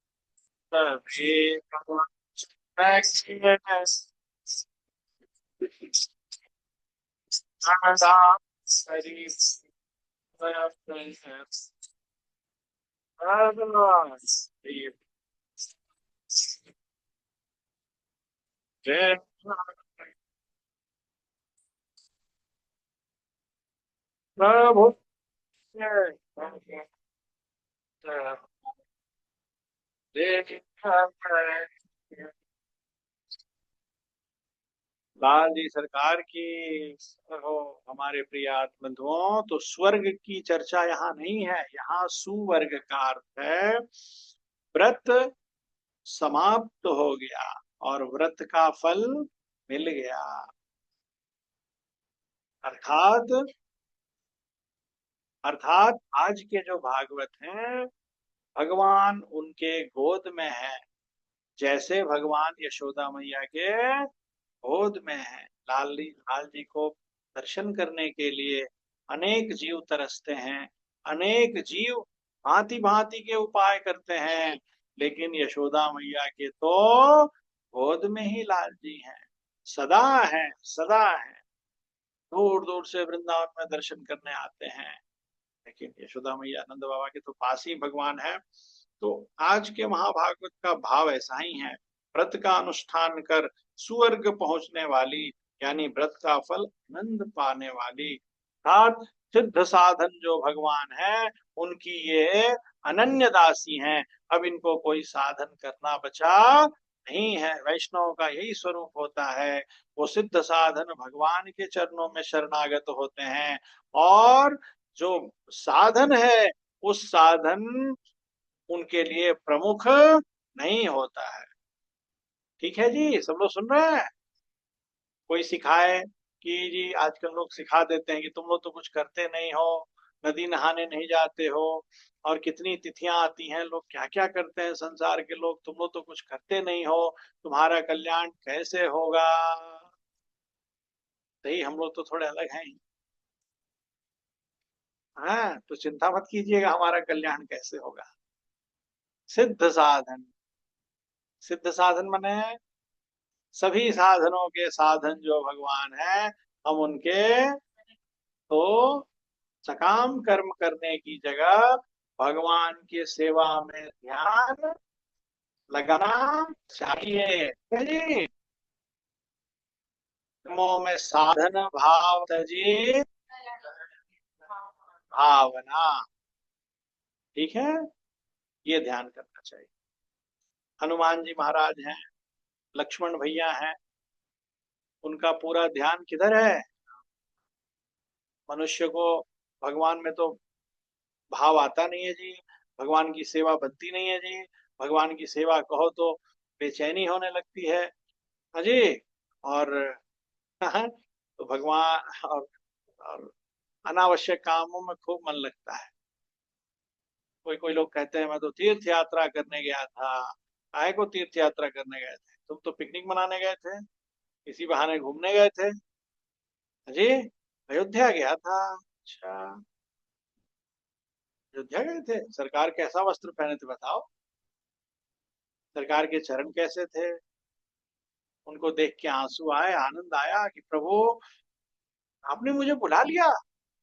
[SPEAKER 1] सभी शरीर जय प्रभु। जय लाल जी सरकार की हो। हमारे प्रिय बंधुओं, तो स्वर्ग की चर्चा यहाँ नहीं है, यहाँ सुवर्ग का अर्थ है व्रत समाप्त हो गया और व्रत का फल मिल गया। अर्थात अर्थात आज के जो भागवत हैं, भगवान उनके गोद में है, जैसे भगवान यशोदा मैया के गोद में है। लाल जी को दर्शन करने के लिए अनेक जीव तरसते हैं, अनेक जीव भांति भांति के उपाय करते हैं, लेकिन यशोदा मैया के तो गोद में ही लाल जी हैं, सदा है, सदा है। दूर दूर से वृंदावन में दर्शन करने आते हैं, लेकिन यशोदा मैया नंद बाबा के तो पास ही भगवान है। तो आज के महाभागवत का भाव ऐसा ही है, व्रत का अनुष्ठान कर सुवर्ग पहुंचने वाली, यानी व्रत का फल आनंद पाने वाली, अर्थात सिद्ध साधन जो भगवान है, उनकी ये अनन्य दासी हैं। अब इनको कोई साधन करना बचा नहीं है। वैष्णव का यही स्वरूप होता है, वो सिद्ध साधन भगवान के चरणों में शरणागत होते हैं, और जो साधन है उस साधन उनके लिए प्रमुख नहीं होता है। ठीक है जी, सब लोग सुन रहे हैं? कोई सिखाए कि जी, आजकल लोग सिखा देते हैं कि तुम लोग तो कुछ करते नहीं हो, नदी नहाने नहीं जाते हो, और कितनी तिथियां आती हैं, लोग क्या क्या करते हैं संसार के लोग, तुम लोग तो कुछ करते नहीं हो, तुम्हारा कल्याण कैसे होगा? सही, हम लोग तो थोड़े अलग हैं ही। हाँ, तो चिंता मत कीजिएगा, हमारा कल्याण कैसे होगा। सिद्ध साधन, सिद्ध साधन माने सभी साधनों के साधन जो भगवान है, हम उनके तो सकाम कर्म करने की जगह भगवान की सेवा में ध्यान लगाना चाहिए। है जी, कर्मों में साधन भाव तजी भावना। ठीक है, ये ध्यान करना चाहिए। हनुमान जी महाराज हैं, लक्ष्मण भैया हैं, उनका पूरा ध्यान किधर है? मनुष्य को भगवान में तो भाव आता नहीं है जी, भगवान की सेवा बनती नहीं है जी, भगवान की सेवा कहो तो बेचैनी होने लगती है। हाँ जी। और तो भगवान और अनावश्यक कामों में खूब मन लगता है। कोई कोई लोग कहते हैं मैं तो तीर्थ यात्रा करने गया था। काहे को तीर्थ यात्रा करने गए थे? तुम तो पिकनिक मनाने गए थे, इसी बहाने घूमने गए थे। हाँ जी, अयोध्या गया था। अच्छा, अयोध्या गए थे? सरकार कैसा वस्त्र पहने थे बताओ? सरकार के चरण कैसे थे? उनको देख के आंसू आए, आनंद आया कि प्रभु, आपने मुझे बुला लिया,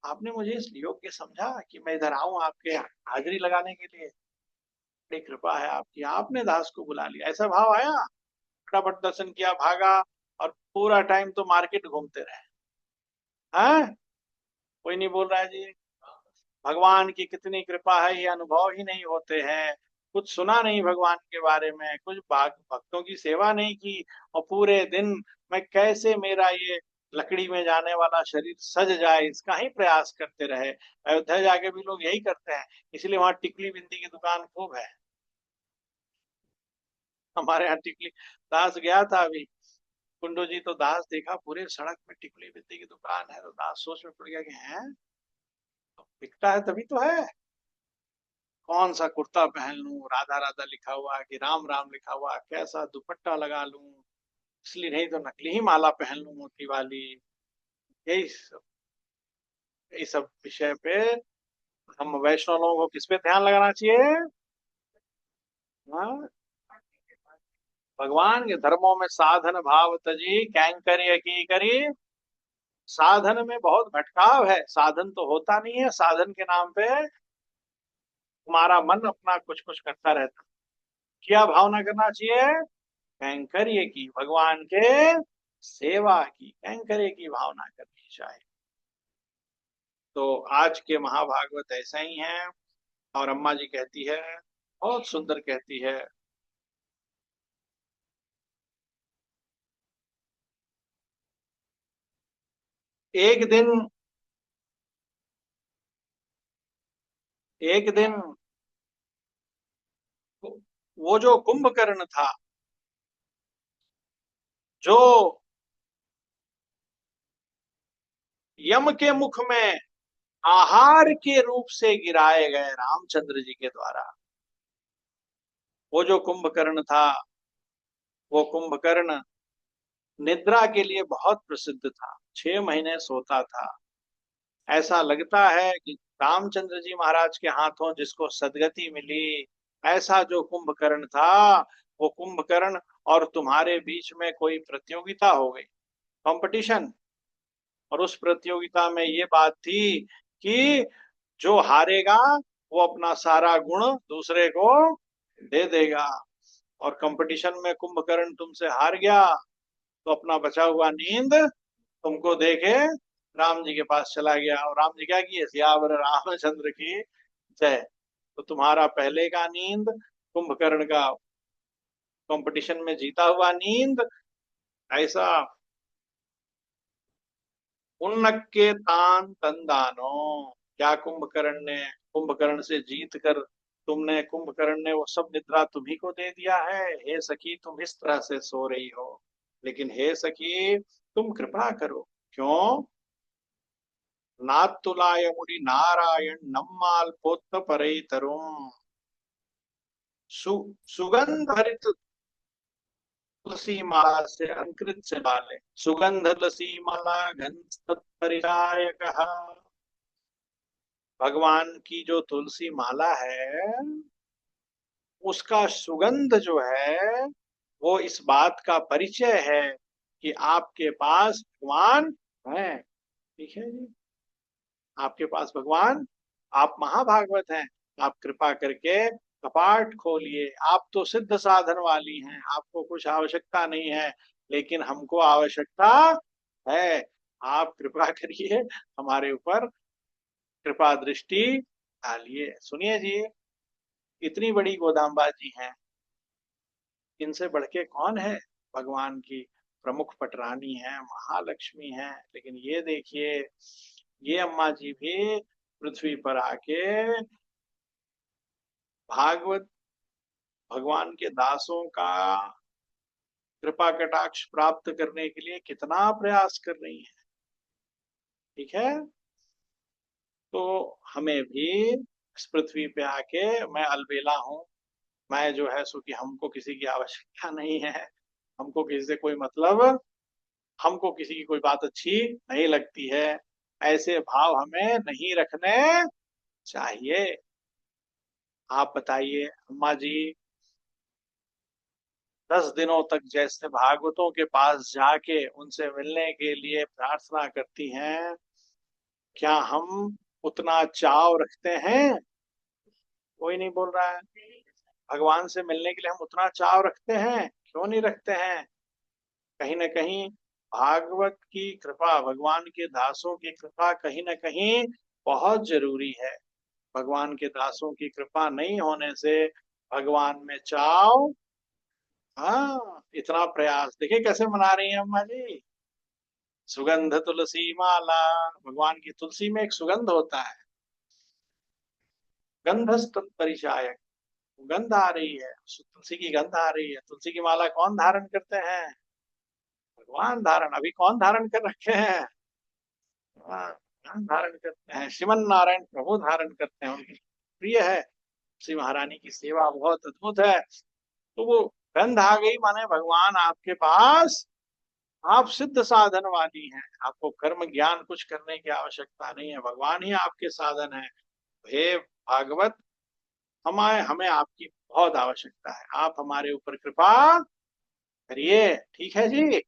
[SPEAKER 1] आपने मुझे इस योग्य समझा कि मैं इधर आऊं आपके हाजिरी लगाने के लिए। बड़ी कृपा है आपकी, आपने दास को बुला लिया, ऐसा भाव आया। फटाफट दर्शन किया, भागा, और पूरा टाइम तो मार्केट घूमते रहे। हैं? कोई नहीं बोल रहा है जी। भगवान की कितनी कृपा है, ये अनुभव ही नहीं होते हैं। कुछ सुना नहीं भगवान के बारे में, कुछ भक्तों की सेवा नहीं की, और पूरे दिन मैं कैसे मेरा ये लकड़ी में जाने वाला शरीर सज जाए, इसका ही प्रयास करते रहे। अयोध्या जाके भी लोग यही करते हैं, इसलिए वहां टिकली बिंदी की दुकान खूब है। हमारे यहाँ टिकली, दास गया था अभी, कुंडू जी, तो दास देखा पूरे सड़क में टिकली बिंदी की दुकान है, तो दास सोच में पड़ गया कि है, बिकता है तभी तो है। कौन सा कुर्ता पहन लूं, राधा राधा लिखा हुआ कि राम राम लिखा हुआ, कैसा दुपट्टा लगा लूं, इसलिए नहीं तो नकली ही माला पहन लूं मोती वाली। यही सब, यही सब विषय पे हम वैष्णव लोगों को किस पे ध्यान लगाना चाहिए? हाँ? भगवान के धर्मों में साधन भाव तजी कैंकर्य की करी। साधन में बहुत भटकाव है, साधन तो होता नहीं है, साधन के नाम पे तुम्हारा मन अपना कुछ कुछ करता रहता। क्या भावना करना चाहिए? कैंकर्य की, भगवान के सेवा की, कैंकर्य की भावना करनी चाहिए। तो आज के महाभागवत ऐसा ही है। और अम्मा जी कहती है, बहुत सुंदर कहती है, एक दिन, एक दिन वो जो कुंभकर्ण था, जो यम के मुख में आहार के रूप से गिराए गए रामचंद्र जी के द्वारा, वो जो कुंभकर्ण था, वो कुंभकर्ण निद्रा के लिए बहुत प्रसिद्ध था, 6 महीने सोता था। ऐसा लगता है कि रामचंद्र जी महाराज के हाथों जिसको सदगति मिली, ऐसा जो कुंभकर्ण था, वो कुंभकर्ण और तुम्हारे बीच में कोई प्रतियोगिता हो गई, कंपटीशन। और उस प्रतियोगिता में ये बात थी कि जो हारेगा वो अपना सारा गुण दूसरे को दे देगा। और कंपटीशन में कुंभकर्ण तुमसे हार गया, तो अपना बचा हुआ नींद तुमको देके राम जी के पास चला गया। और राम जी क्या किए, सियावर रामचंद्र की जय। तो तुम्हारा पहले का नींद, कुंभकर्ण का कंपटीशन में जीता हुआ नींद, ऐसा उन्नक के तान तंदानो, क्या कुंभकर्ण से जीत कर तुमने, कुंभकर्ण ने वो सब निद्रा तुम्ही को दे दिया है। हे सखी, तुम इस तरह से सो रही हो, लेकिन हे सखी तुम कृपा करो। क्यों? नातुलाय मुनि नारायण नम्माल पोत परई तरुम, सु, सुगंध हरित तुलसी माला से अंकृत से बाले, सुगंध तुलसी माला घन परिचायक। भगवान की जो तुलसी माला है, उसका सुगंध जो है, वो इस बात का परिचय है कि आपके पास भगवान है। ठीक है जी, आपके पास भगवान, आप महाभागवत हैं। आप कृपा करके कपाट खोलिए। आप तो सिद्ध साधन वाली हैं, आपको कुछ आवश्यकता नहीं है, लेकिन हमको आवश्यकता है। आप कृपा करिए, हमारे ऊपर कृपा दृष्टि डालिए। सुनिए जी, इतनी बड़ी गोदाम्बा जी हैं, इनसे बढ़ के कौन है? भगवान की प्रमुख पटरानी है, महालक्ष्मी है। लेकिन ये देखिए, ये अम्मा जी भी पृथ्वी पर आके भागवत, भगवान के दासों का कृपा कटाक्ष प्राप्त करने के लिए कितना प्रयास कर रही है। ठीक है, तो हमें भी इस पृथ्वी पे आके, मैं अलबेला हूँ, मैं जो है सो कि हमको किसी की आवश्यकता नहीं है, हमको किसी से कोई मतलब, हमको किसी की कोई बात अच्छी नहीं लगती है, ऐसे भाव हमें नहीं रखने चाहिए। आप बताइए अम्मा जी, 10 दिनों तक जैसे भागवतों के पास जाके उनसे मिलने के लिए प्रार्थना करती हैं, क्या हम उतना चाव रखते हैं? कोई नहीं बोल रहा है। भगवान से मिलने के लिए हम उतना चाव रखते हैं? क्यों नहीं रखते हैं? कहीं ना कहीं भागवत की कृपा, भगवान के दासों की कृपा कहीं ना कहीं बहुत जरूरी है। भगवान के दासों की कृपा नहीं होने से भगवान में चाव, हाँ, इतना प्रयास देखिए कैसे मना रही है अम्मा जी। सुगंध तुलसी माला, भगवान की तुलसी में एक सुगंध होता है, गंधस्त परिचायक, गंध आ रही है, तुलसी की गंध आ रही है। तुलसी की माला कौन धारण करते हैं? भगवान धारण, अभी कौन धारण कर रखे हैं? भगवान धारण करते हैं, श्रीमन नारायण प्रभु धारण करते हैं, उनकी प्रिय है। श्री महारानी की सेवा बहुत अद्भुत है। तो वो गंध आ गई, माने भगवान आपके पास, आप सिद्ध साधन वाली हैं, आपको कर्म ज्ञान कुछ करने की आवश्यकता नहीं है, भगवान ही आपके साधन है। हे भागवत, हमें हमें आपकी बहुत आवश्यकता है, आप हमारे ऊपर कृपा करिए। ठीक है जी,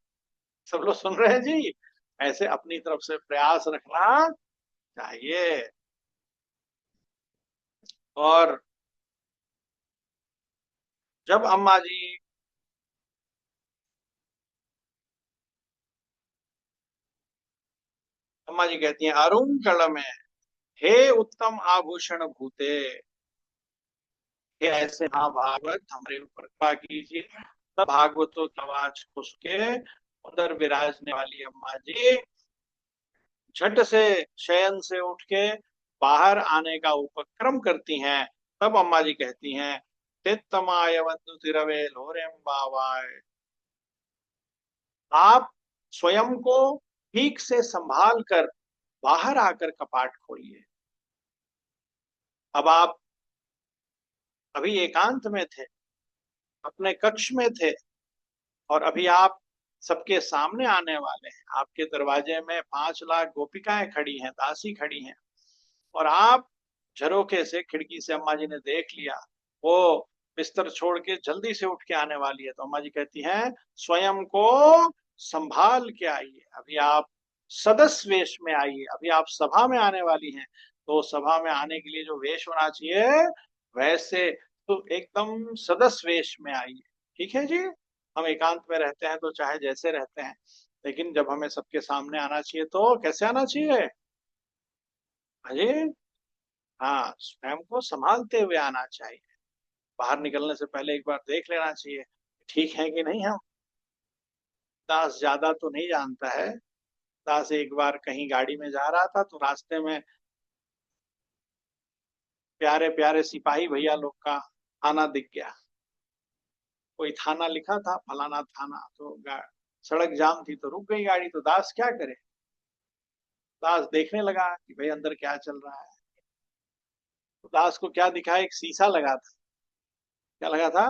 [SPEAKER 1] सब लोग सुन रहे हैं जी? ऐसे अपनी तरफ से प्रयास रखना चाहिए। और जब अम्मा जी अम्मा जी कहती हैं अरुण कल में, हे उत्तम आभूषण भूते, हे ऐसे हाँ भागवत हमारे ऊपर कृपा कीजिए। तब भागवतों की आवाज उसके उधर विराजने वाली अम्मा जी झट से शयन से उठ के बाहर आने का उपक्रम करती हैं। तब अम्मा जी कहती हैं तिත්තमाय वंदु तिरवे लोरेम बावाय, आप स्वयं को ठीक से संभाल कर बाहर आकर कपाट खोलिए। अब आप अभी एकांत में थे, अपने कक्ष में थे, और अभी आप सबके सामने आने वाले हैं। आपके दरवाजे में 5 लाख गोपिकाएं खड़ी हैं, दासी खड़ी हैं, और आप झरोखे से खिड़की से अम्मा जी ने देख लिया वो बिस्तर छोड़ के जल्दी से उठ के आने वाली है। तो अम्मा जी कहती हैं स्वयं को संभाल के आइए, अभी आप सदस्य वेश में आइए, अभी आप सभा में आने वाली हैं। तो सभा में आने के लिए जो वेश होना चाहिए वैसे तो एकदम सदस्य वेश में आइए। ठीक है जी, हम एकांत में रहते हैं तो चाहे जैसे रहते हैं, लेकिन जब हमें सबके सामने आना चाहिए तो कैसे आना चाहिए? अजय, हाँ, स्वयं को संभालते हुए आना चाहिए। बाहर निकलने से पहले एक बार देख लेना चाहिए ठीक है कि नहीं हम। दास ज्यादा तो नहीं जानता है। दास एक बार कहीं गाड़ी में जा रहा था तो रास्ते में प्यारे प्यारे सिपाही भैया लोग का थाना दिख गया। कोई थाना लिखा था, फलाना थाना, तो सड़क जाम थी तो रुक गई गाड़ी। तो दास क्या करे, दास देखने लगा कि भाई अंदर क्या चल रहा है। तो दास को क्या दिखा, एक शीशा लगा था। क्या लगा था?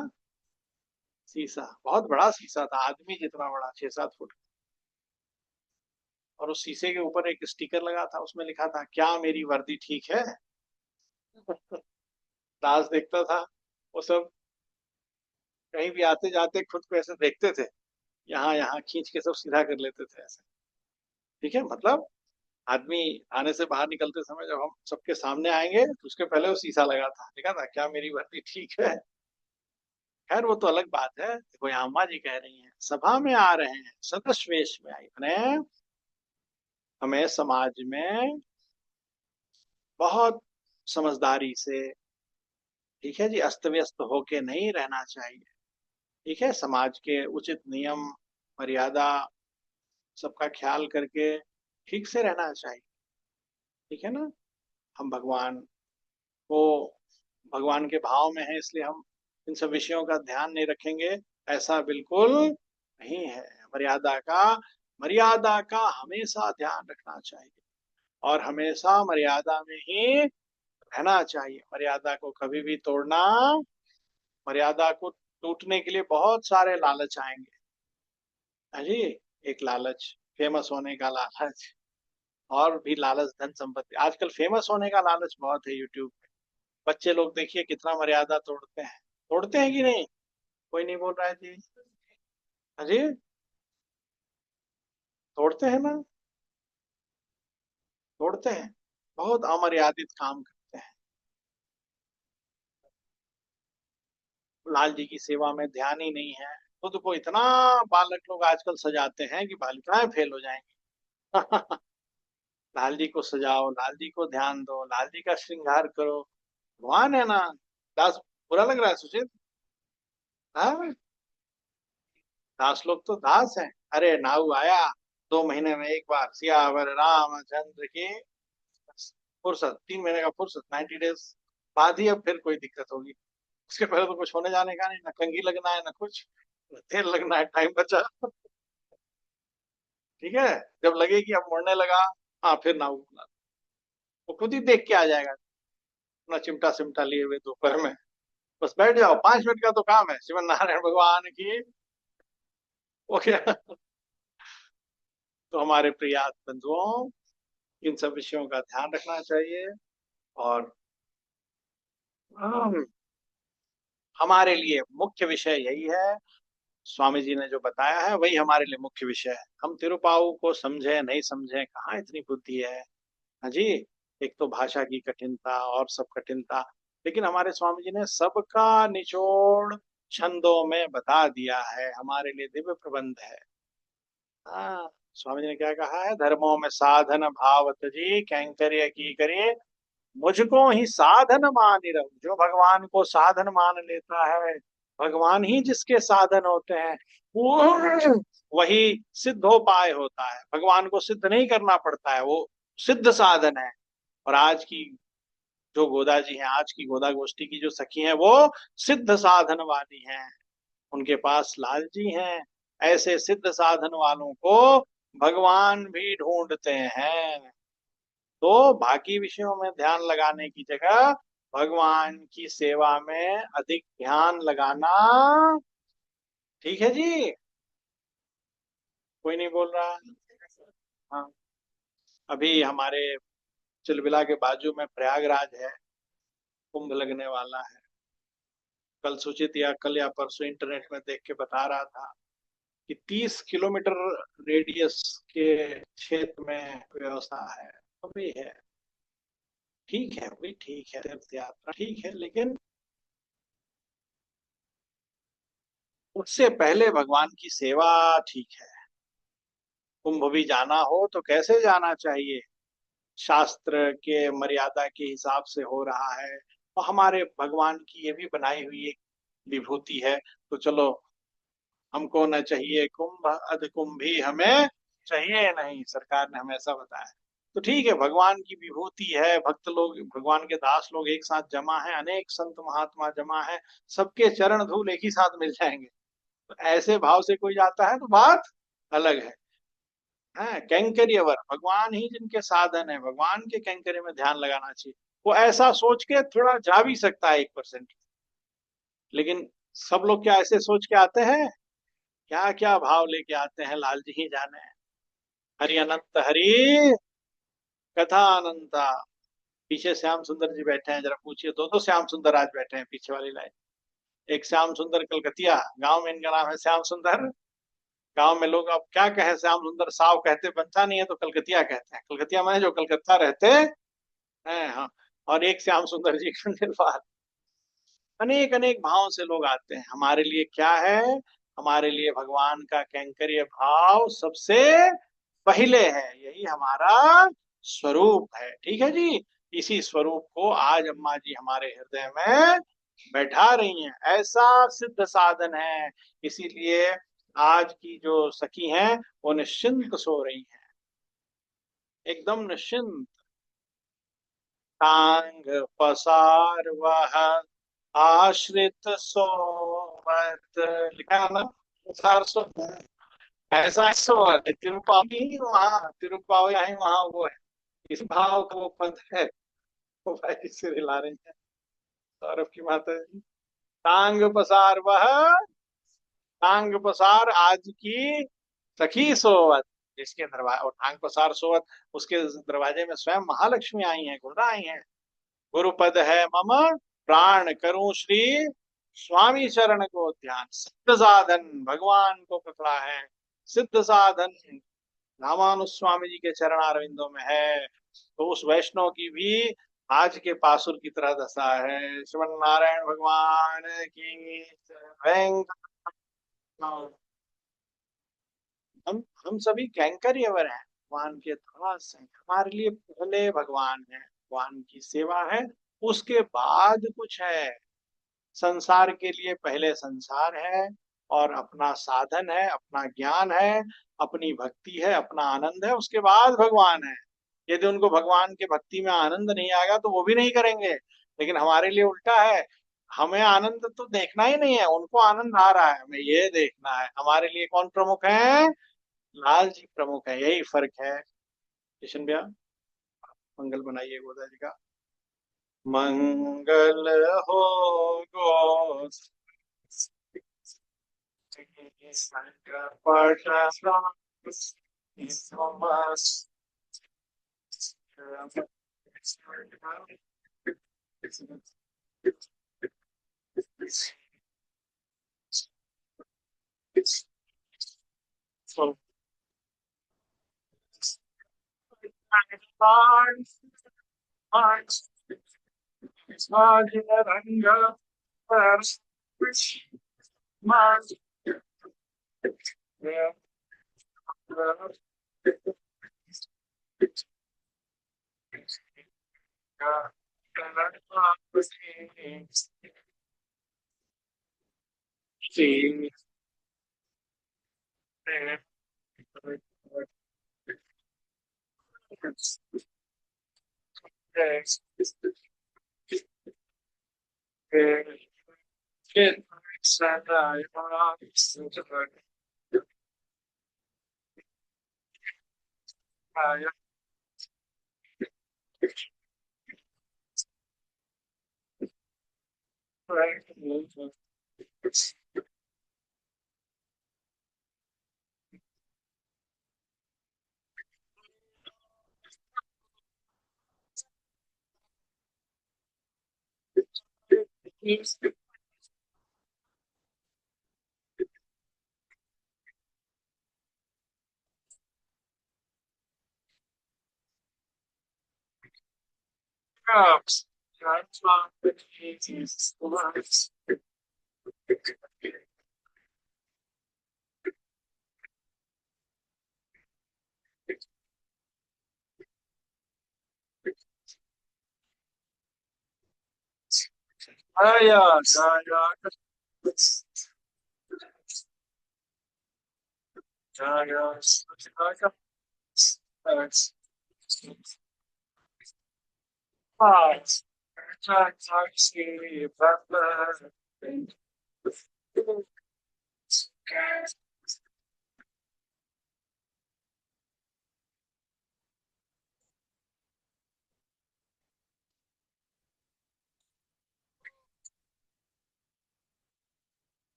[SPEAKER 1] शीशा, बहुत बड़ा शीशा था, आदमी जितना बड़ा, 6-7 फुट। और उस शीशे के ऊपर एक स्टिकर लगा था, उसमें लिखा था क्या मेरी वर्दी ठीक है। दास देखता था, वो सब कहीं भी आते जाते खुद को ऐसे देखते थे, यहाँ यहाँ खींच के सब सीधा कर लेते थे ऐसे। ठीक है, मतलब आदमी आने से बाहर निकलते समय जब हम सबके सामने आएंगे तो उसके पहले वो शीशा लगा था, लिखा था क्या मेरी वर्दी ठीक है। खैर वो तो अलग बात है। देखो यहाँ अम्मा जी कह रही हैं सभा में आ रहे हैं, सदस्य वेश में आई, मैंने हमें समाज में बहुत समझदारी से, ठीक है जी, अस्त व्यस्त होके नहीं रहना चाहिए। ठीक है, समाज के उचित नियम मर्यादा सबका ख्याल करके ठीक से रहना चाहिए। ठीक है ना, हम भगवान को, भगवान के भाव में है इसलिए हम इन सब विषयों का ध्यान नहीं रखेंगे, ऐसा बिल्कुल नहीं है। मर्यादा का, मर्यादा का हमेशा ध्यान रखना चाहिए, और हमेशा मर्यादा में ही रहना चाहिए। मर्यादा को कभी भी तोड़ना, मर्यादा को टूटने के लिए बहुत सारे लालच आएंगे। हाँ जी, एक लालच फेमस होने का लालच, और भी लालच धन संपत्ति। आजकल फेमस होने का लालच बहुत है यूट्यूब पे। बच्चे लोग देखिए कितना मर्यादा तोड़ते हैं कि नहीं? कोई नहीं बोल रहा है जी। हाँ जी, तोड़ते हैं ना, तोड़ते हैं, बहुत अमर्यादित काम करते हैं। लाल जी की सेवा में ध्यान ही नहीं है। खुद को इतना बालक लोग आजकल सजाते हैं कि बालिकाएं फेल हो जाएंगी। लाल जी को सजाओ, लाल जी को ध्यान दो, लाल जी का श्रृंगार करो, भगवान है ना। दास, बुरा लग रहा है सुचित? हाँ, दास लोग तो दास हैं। अरे नाऊ आया 2 महीने में एक बार, सियावर रामचंद्र की फुर्सत, 3 महीने का फुर्सत, 90 डेज बाद ही अब फिर कोई दिक्कत होगी। उसके पहले तो कुछ होने जाने का नहीं, ना कंघी लगना है ना कुछ, ना तेल लगना है, टाइम बचा। ठीक है, जब लगे कि अब मुड़ने लगा, हाँ फिर नाऊ बुला, वो खुद ही देख के आ जाएगा, अपना चिमटा सिमटा लिए हुए दोपहर में। बस बैठ जाओ, 5 मिनट का तो काम है, श्रीमन नारायण भगवान की। वो क्या, तो हमारे प्रिय बंधुओं, इन सब विषयों का ध्यान रखना चाहिए। और हम, हमारे लिए मुख्य विषय यही है, स्वामी जी ने जो बताया है वही हमारे लिए मुख्य विषय है। हम तिरुपाऊ को समझे नहीं समझे, कहाँ इतनी बुद्धि है। हाँ जी, एक तो भाषा की कठिनता और सब कठिनता, लेकिन हमारे स्वामी जी ने सबका निचोड़ छंदों में बता दिया है, हमारे लिए दिव्य प्रबंध है। हाँ, स्वामी जी ने क्या कहा है, धर्मों में साधन भाव तजी कैंकर्य की करिए, मुझको ही साधन मान रहो। जो भगवान को साधन मान लेता है, भगवान ही जिसके साधन होते हैं, वो वही सिद्धोपाय होता है। भगवान को सिद्ध नहीं करना पड़ता है, वो सिद्ध साधन है। और आज की जो गोदा जी हैं, आज की गोदा गोष्ठी की जो सखी हैं, वो सिद्ध साधन वाली हैं। उनके पास लाल जी हैं। ऐसे सिद्ध साधन वालों को भगवान भी ढूंढते हैं। तो बाकी विषयों में ध्यान लगाने की जगह भगवान की सेवा में अधिक ध्यान लगाना ठीक है जी। कोई नहीं बोल रहा। हाँ, अभी हमारे चिलबिला के बाजू में प्रयागराज है, कुंभ लगने वाला है। कल सूचित या कल या परसों इंटरनेट में देख के बता रहा था कि 30 किलोमीटर रेडियस के क्षेत्र में व्यवस्था है। अभी है, ठीक है, वही ठीक है, तीर्थ यात्रा ठीक है, लेकिन उससे पहले भगवान की सेवा ठीक है। कुंभ भी जाना हो तो कैसे जाना चाहिए, शास्त्र के मर्यादा के हिसाब से हो रहा है। और हमारे भगवान की ये भी बनाई हुई एक विभूति है। तो चलो, हमको न चाहिए कुंभ, अध कुंभी हमें चाहिए नहीं, सरकार ने हमें ऐसा बताया। तो ठीक है, भगवान की विभूति है, भक्त लोग, भगवान के दास लोग एक साथ जमा है, अनेक संत महात्मा जमा है, सबके चरण धूल एक ही साथ मिल जाएंगे। तो ऐसे भाव से कोई जाता है तो बात अलग है कैंकर्यवर, भगवान ही जिनके साधन है, भगवान के कैंकर्य में ध्यान लगाना चाहिए। वो ऐसा सोच के थोड़ा जा भी सकता है 1%। लेकिन सब लोग क्या ऐसे सोच के आते हैं? क्या क्या भाव लेके आते हैं, लाल जी ही जाने। हरि अनंत हरि कथा अनंता। पीछे श्याम सुंदर जी बैठे हैं, जरा पूछिए। दो दो श्याम सुंदर आज बैठे हैं पीछे वाली लाइन। एक श्याम सुंदर कलकतिया, गांव में इनका नाम है श्याम सुंदर। गांव में लोग अब क्या कहे, श्याम सुंदर साव कहते बनता नहीं है तो कलकतिया कहते हैं। कलकतिया माने जो कलकत्ता रहते हैं। हाँ। और एक श्याम सुंदर जी का निर्वाल। अनेक अनेक भाव से लोग आते हैं। हमारे लिए क्या है? हमारे लिए भगवान का कैंकर्य भाव सबसे पहले है। यही हमारा स्वरूप है, ठीक है जी। इसी स्वरूप को आज अम्मा जी हमारे हृदय में बैठा रही हैं। ऐसा सिद्ध साधन है। इसीलिए आज की जो सखी हैं वो निश्चिंत सो रही हैं, एकदम निश्चिंत। टांग पसार वह आश्रित सोवत, लिखा है ना, पसार सो। ऐसा सोवत तिरुपावी वहाँ, तिरुपावी यहाँ वहाँ वो है। इस भाव का वो पद है। वो भाई से हिला रही है सौरभ की माता जी। टांग पसार वह, टांग पसार आज की सखी सोवत, जिसके दरवाजे, और टांग पसार सोवत, उसके दरवाजे में स्वयं महालक्ष्मी आई हैं, गुरु आई हैं। गुरुपद है मम प्राण करूं श्री स्वामी चरण को ध्यान। सिद्ध साधन भगवान को पकड़ा है, सिद्ध साधन रामानुज स्वामी जी के चरणारविंदों में है। तो उस वैष्णव की भी आज के पासुर की तरह दशा है। श्रीमन नारायण भगवान की वेंकट। हम सभी कैंकर्यवर हैं, भगवान के दास हैं। हमारे लिए पहले भगवान है, भगवान की सेवा है, उसके बाद कुछ है। संसार के लिए पहले संसार है, और अपना साधन है, अपना ज्ञान है, अपनी भक्ति है, अपना आनंद है, उसके बाद भगवान है। यदि उनको भगवान के भक्ति में आनंद नहीं आएगा तो वो भी नहीं करेंगे। लेकिन हमारे लिए उल्टा है, हमें आनंद तो देखना ही नहीं है, उनको आनंद आ रहा है, हमें ये देखना है। हमारे लिए कौन प्रमुख है? लाल जी प्रमुख है, यही फर्क है। किशन भैया, मंगल बनाइए गोदा जी का। मंगल हो गो So,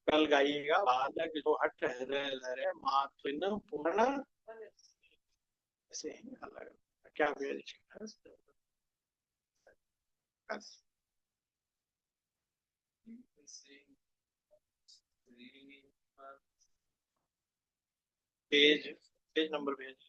[SPEAKER 1] कल गाइएगा, बालक जो हट हृदय धरे मातृन पूर्ण, ऐसे ही अलग क्या भेज। पेज, पेज नंबर भेज।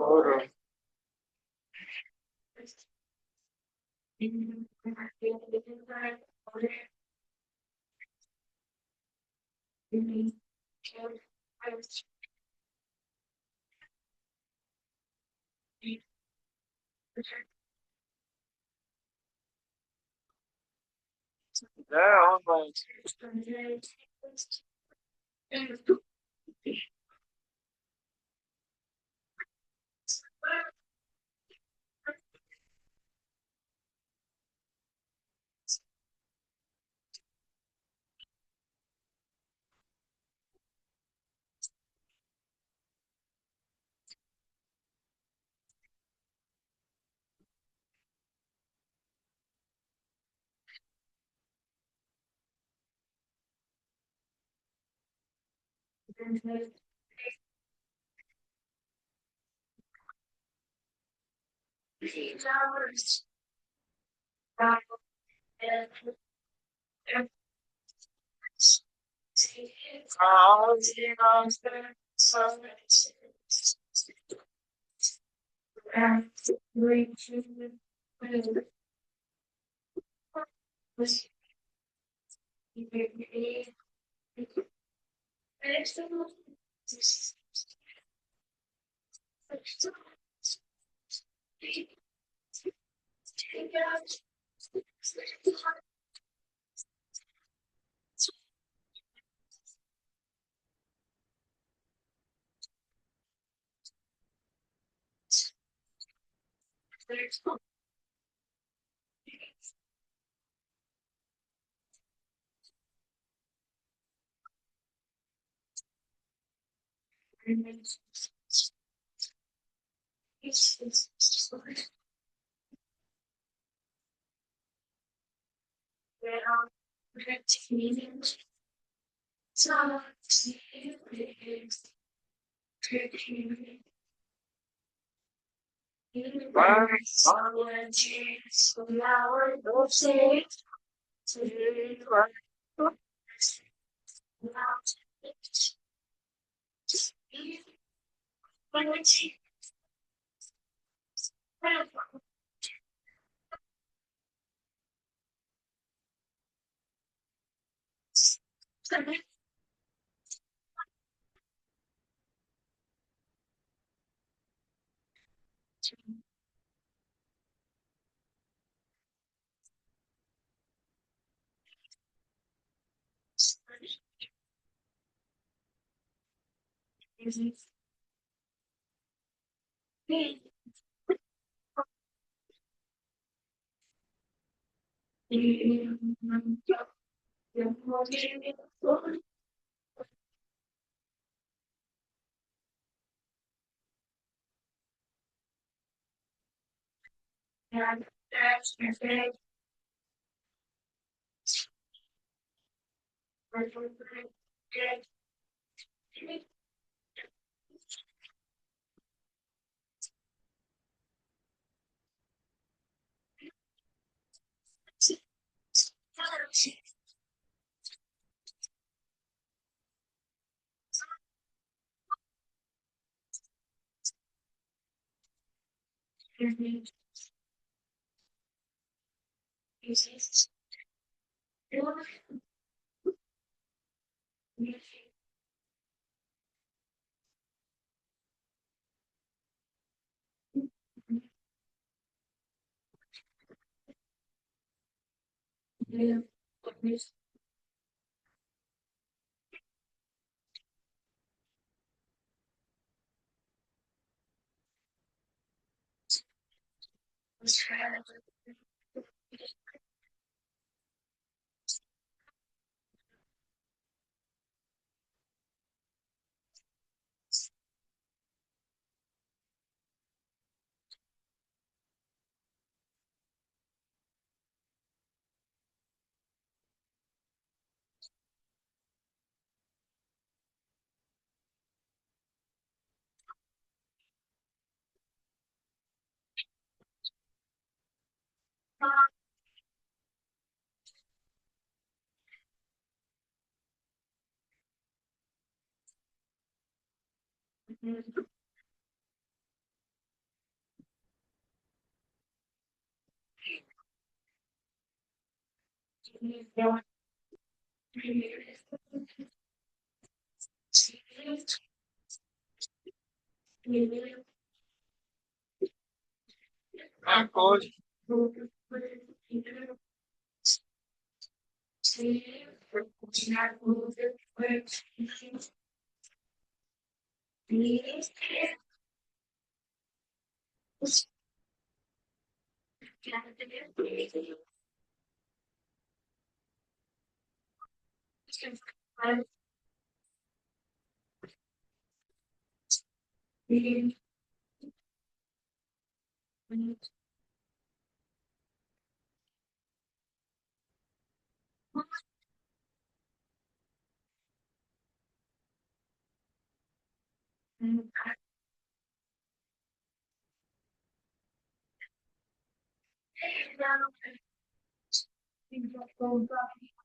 [SPEAKER 1] और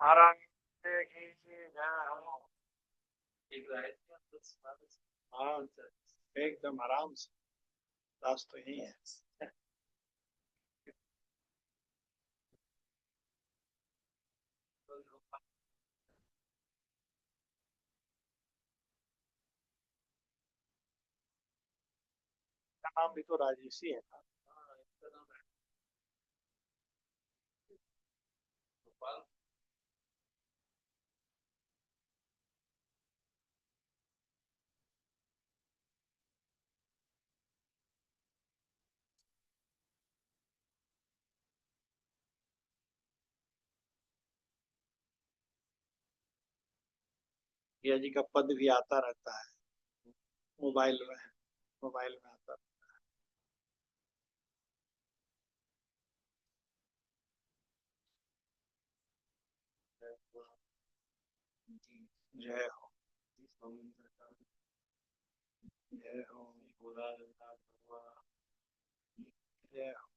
[SPEAKER 1] आराम से खींचे जाओ। आराम से, एकदम आराम से। रास तो यही है। नाम भी तो राजेश ही है। भैया जी का पद भी आता रहता है मोबाइल में। मोबाइल में आता है। जय हो। जय हो। जय हो।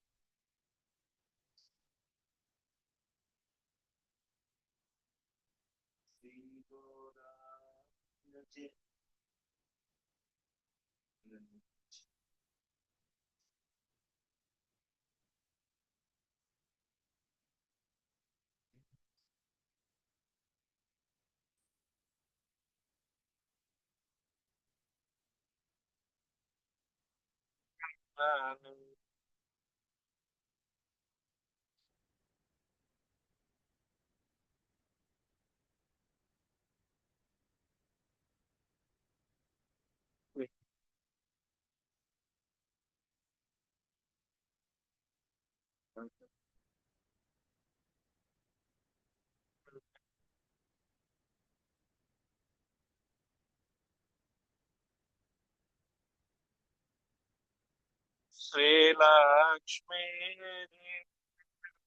[SPEAKER 1] श्री लक्ष्मी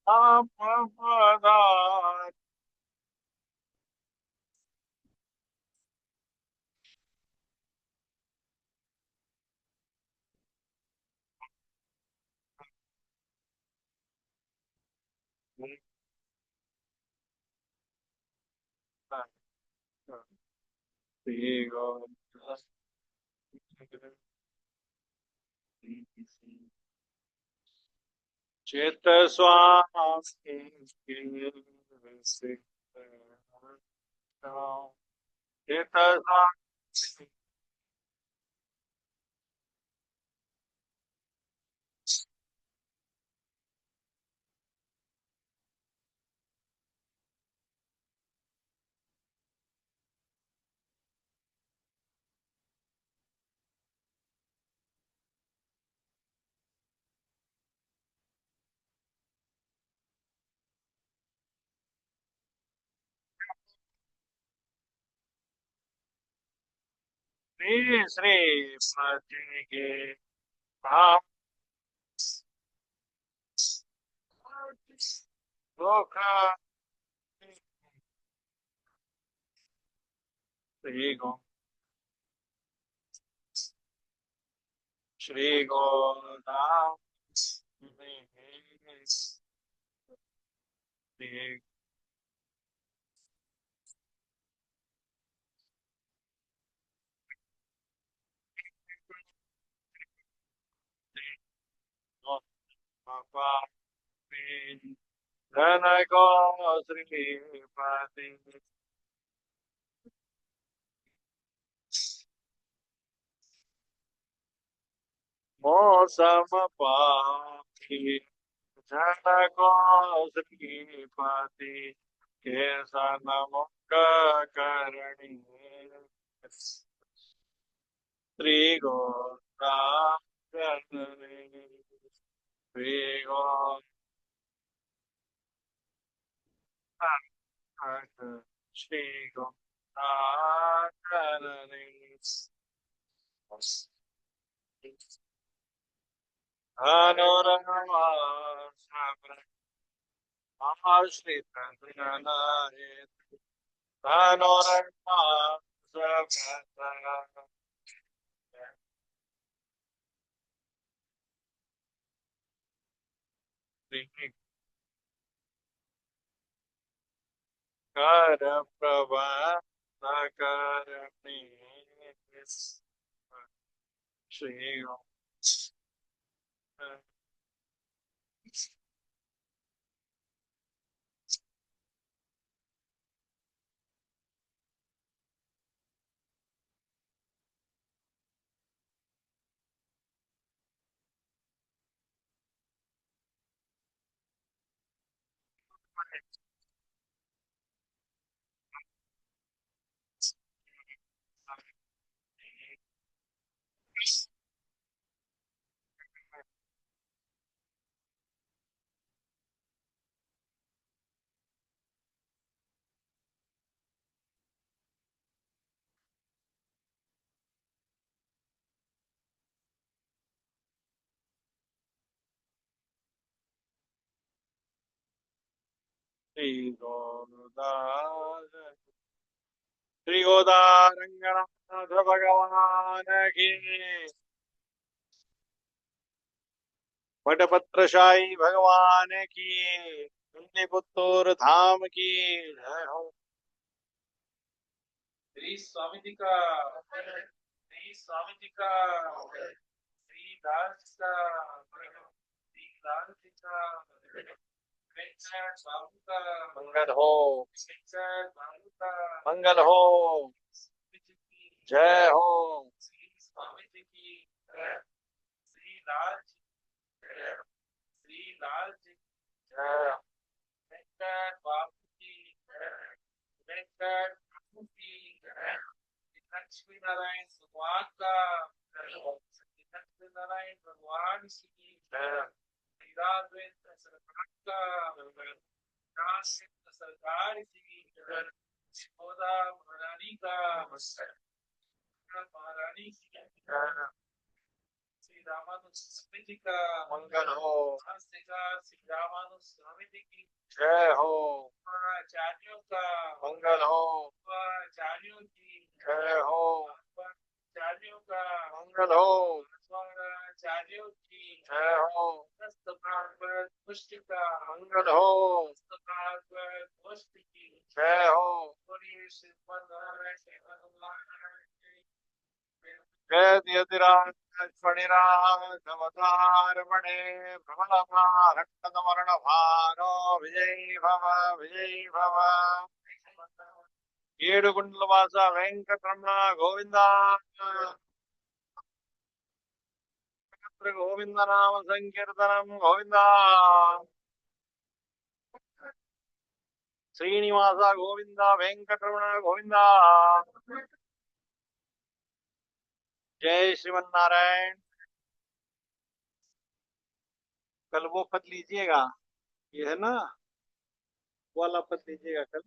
[SPEAKER 1] आप पधार। श्री गोविंद चित स्वामी चित स्वामी। श्री श्री पति के धाम सुख श्री गो श्री गोदाम श्री धन को श्रीपति मौसम पाखी धन को श्रीपति केसन मुख करणी श्री गोदाम श्री गोदाम श्री गोदाम अनुरमा आश्रित धनोरमा कर प्रबंध करणी श्री श्री गोदारंगनाथ भगवान की वटपत्रशाही भगवान की पुत्तूर धाम की जय हो। श्री स्वामी जी का श्री स्वामी जी का श्री दास जी का श्री दास जी का बाबू का मंगल हो बाबू का मंगल हो जय हो। श्री स्वामी जी की श्री लाल जी श्री लाल जी जय वेंकट बाबू की वेंकट बाबू की लक्ष्मी नारायण भगवान का लक्ष्मी नारायण भगवान की सरकार की महारानी का महारानी की श्री रामानुज स्वामी जी का मंगल हो। श्री रामानुज स्वामी जी की जय हो। आचार्यों का मंगल हो। आचार्यों की जय हो। आचार्यों का मंगल हो। आचार्यों की जय हो। पुष्टि का मंगल हो। पुष्टि की जय हो। जयतिराज फणिराज मणे भ्रमण भानो विजयी भव ఏడుగుండ్లవాస వెంకటరమణ గోవింద గోవింద నామ సంకీర్తనం గోవింద శ్రీనివాస గోవింద వెంకటరమణ గోవింద जय श्रीमन नारायण। कल वो पद लीजिएगा, ये है ना वो वाला पद लीजिएगा कल।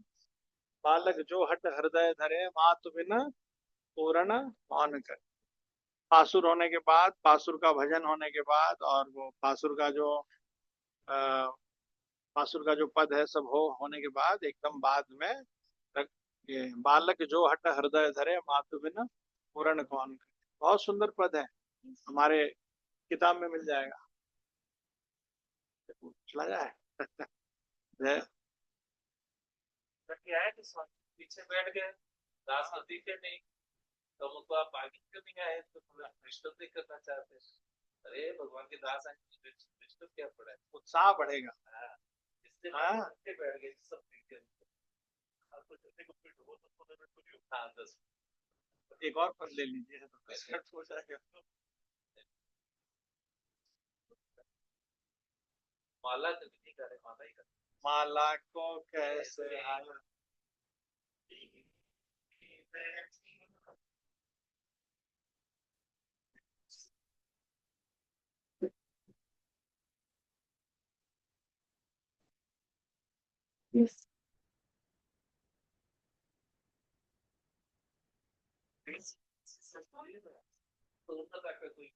[SPEAKER 1] बालक जो हट हृदय धरे मातु बिन पूर्ण मौन कर। पासुर होने के बाद, पासुर का भजन होने के बाद, और वो अ, पासुर का जो पद है सब होने के बाद एकदम बाद में ये बालक जो हट हृदय धरे मातु बिन पूर्ण कौन करे। बहुत सुंदर पद है, हमारे किताब में मिल जाएगा। चला जाए। जय।
[SPEAKER 2] क्या है कि पीछे बैठ गए, दास नदी के नहीं, तो उनको आप आगे क्यों नहीं आए, तो थोड़ा डिस्टर्ब नहीं करना चाहते। अरे भगवान के दास आए, डिस्टर्ब क्या पड़ा है,
[SPEAKER 1] उत्साह बढ़ेगा।
[SPEAKER 2] हाँ, इसलिए
[SPEAKER 1] हाँ,
[SPEAKER 2] बैठ गए सब ठीक है। आपको जल्दी कंप्लीट हो तो 15 मिनट पूरी हो, हाँ 10
[SPEAKER 1] एक और पद ले लीजिए तो 10 मिनट हो जाएगा।
[SPEAKER 2] माला तो नहीं करे, माला ही करे।
[SPEAKER 1] माला को कैसे हाल।
[SPEAKER 2] Yes. तो उनका ताकत कोई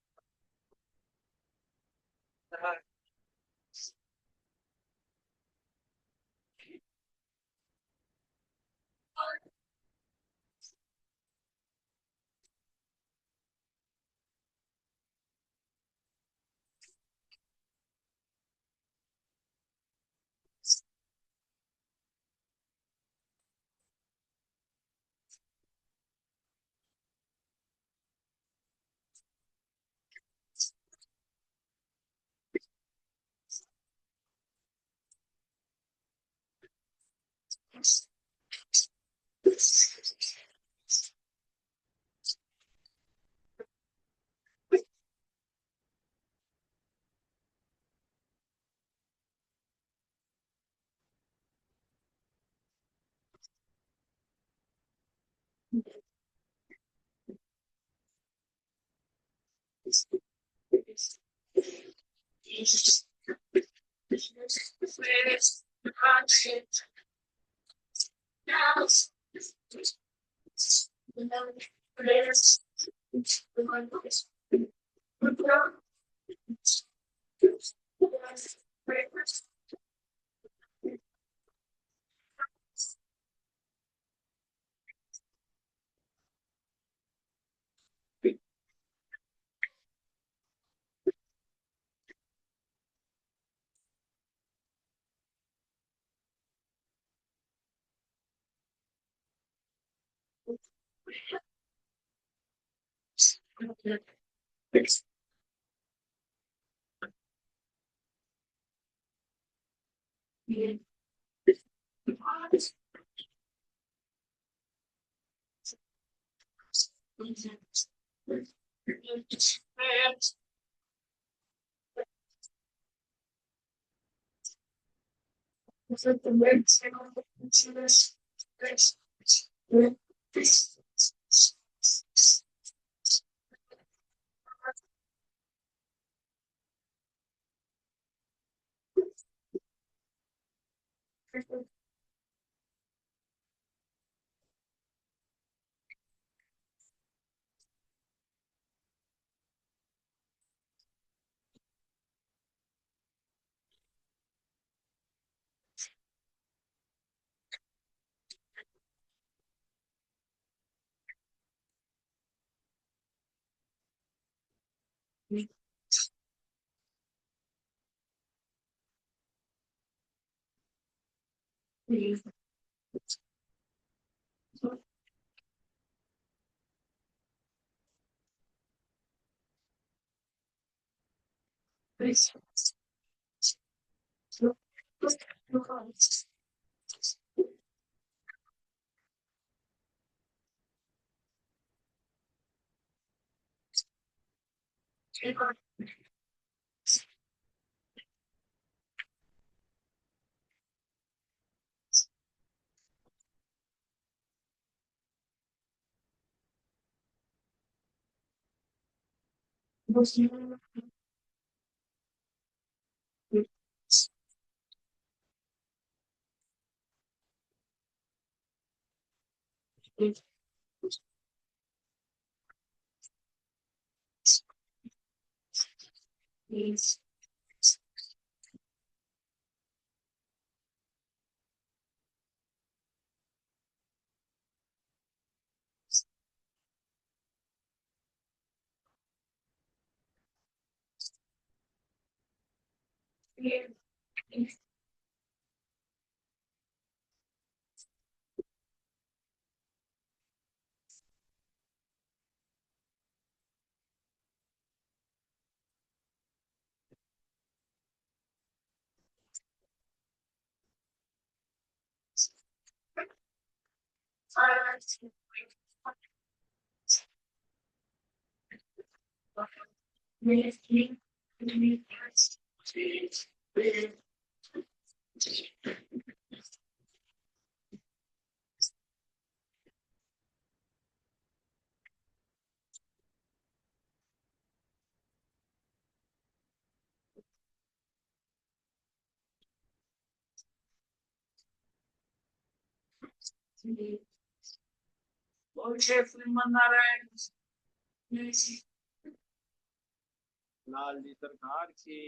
[SPEAKER 1] लाल जी सरकार की,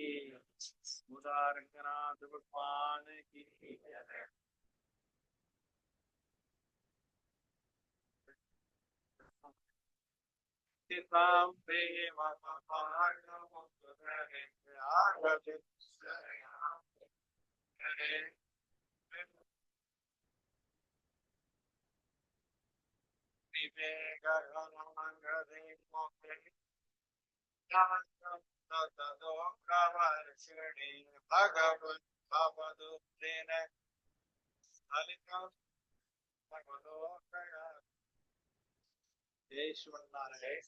[SPEAKER 1] मुदा रंगनाथ भगवान की। साम्बे भगवत भवदुत्तेन ललितं भगवतो जय श्रीमन्नारायण।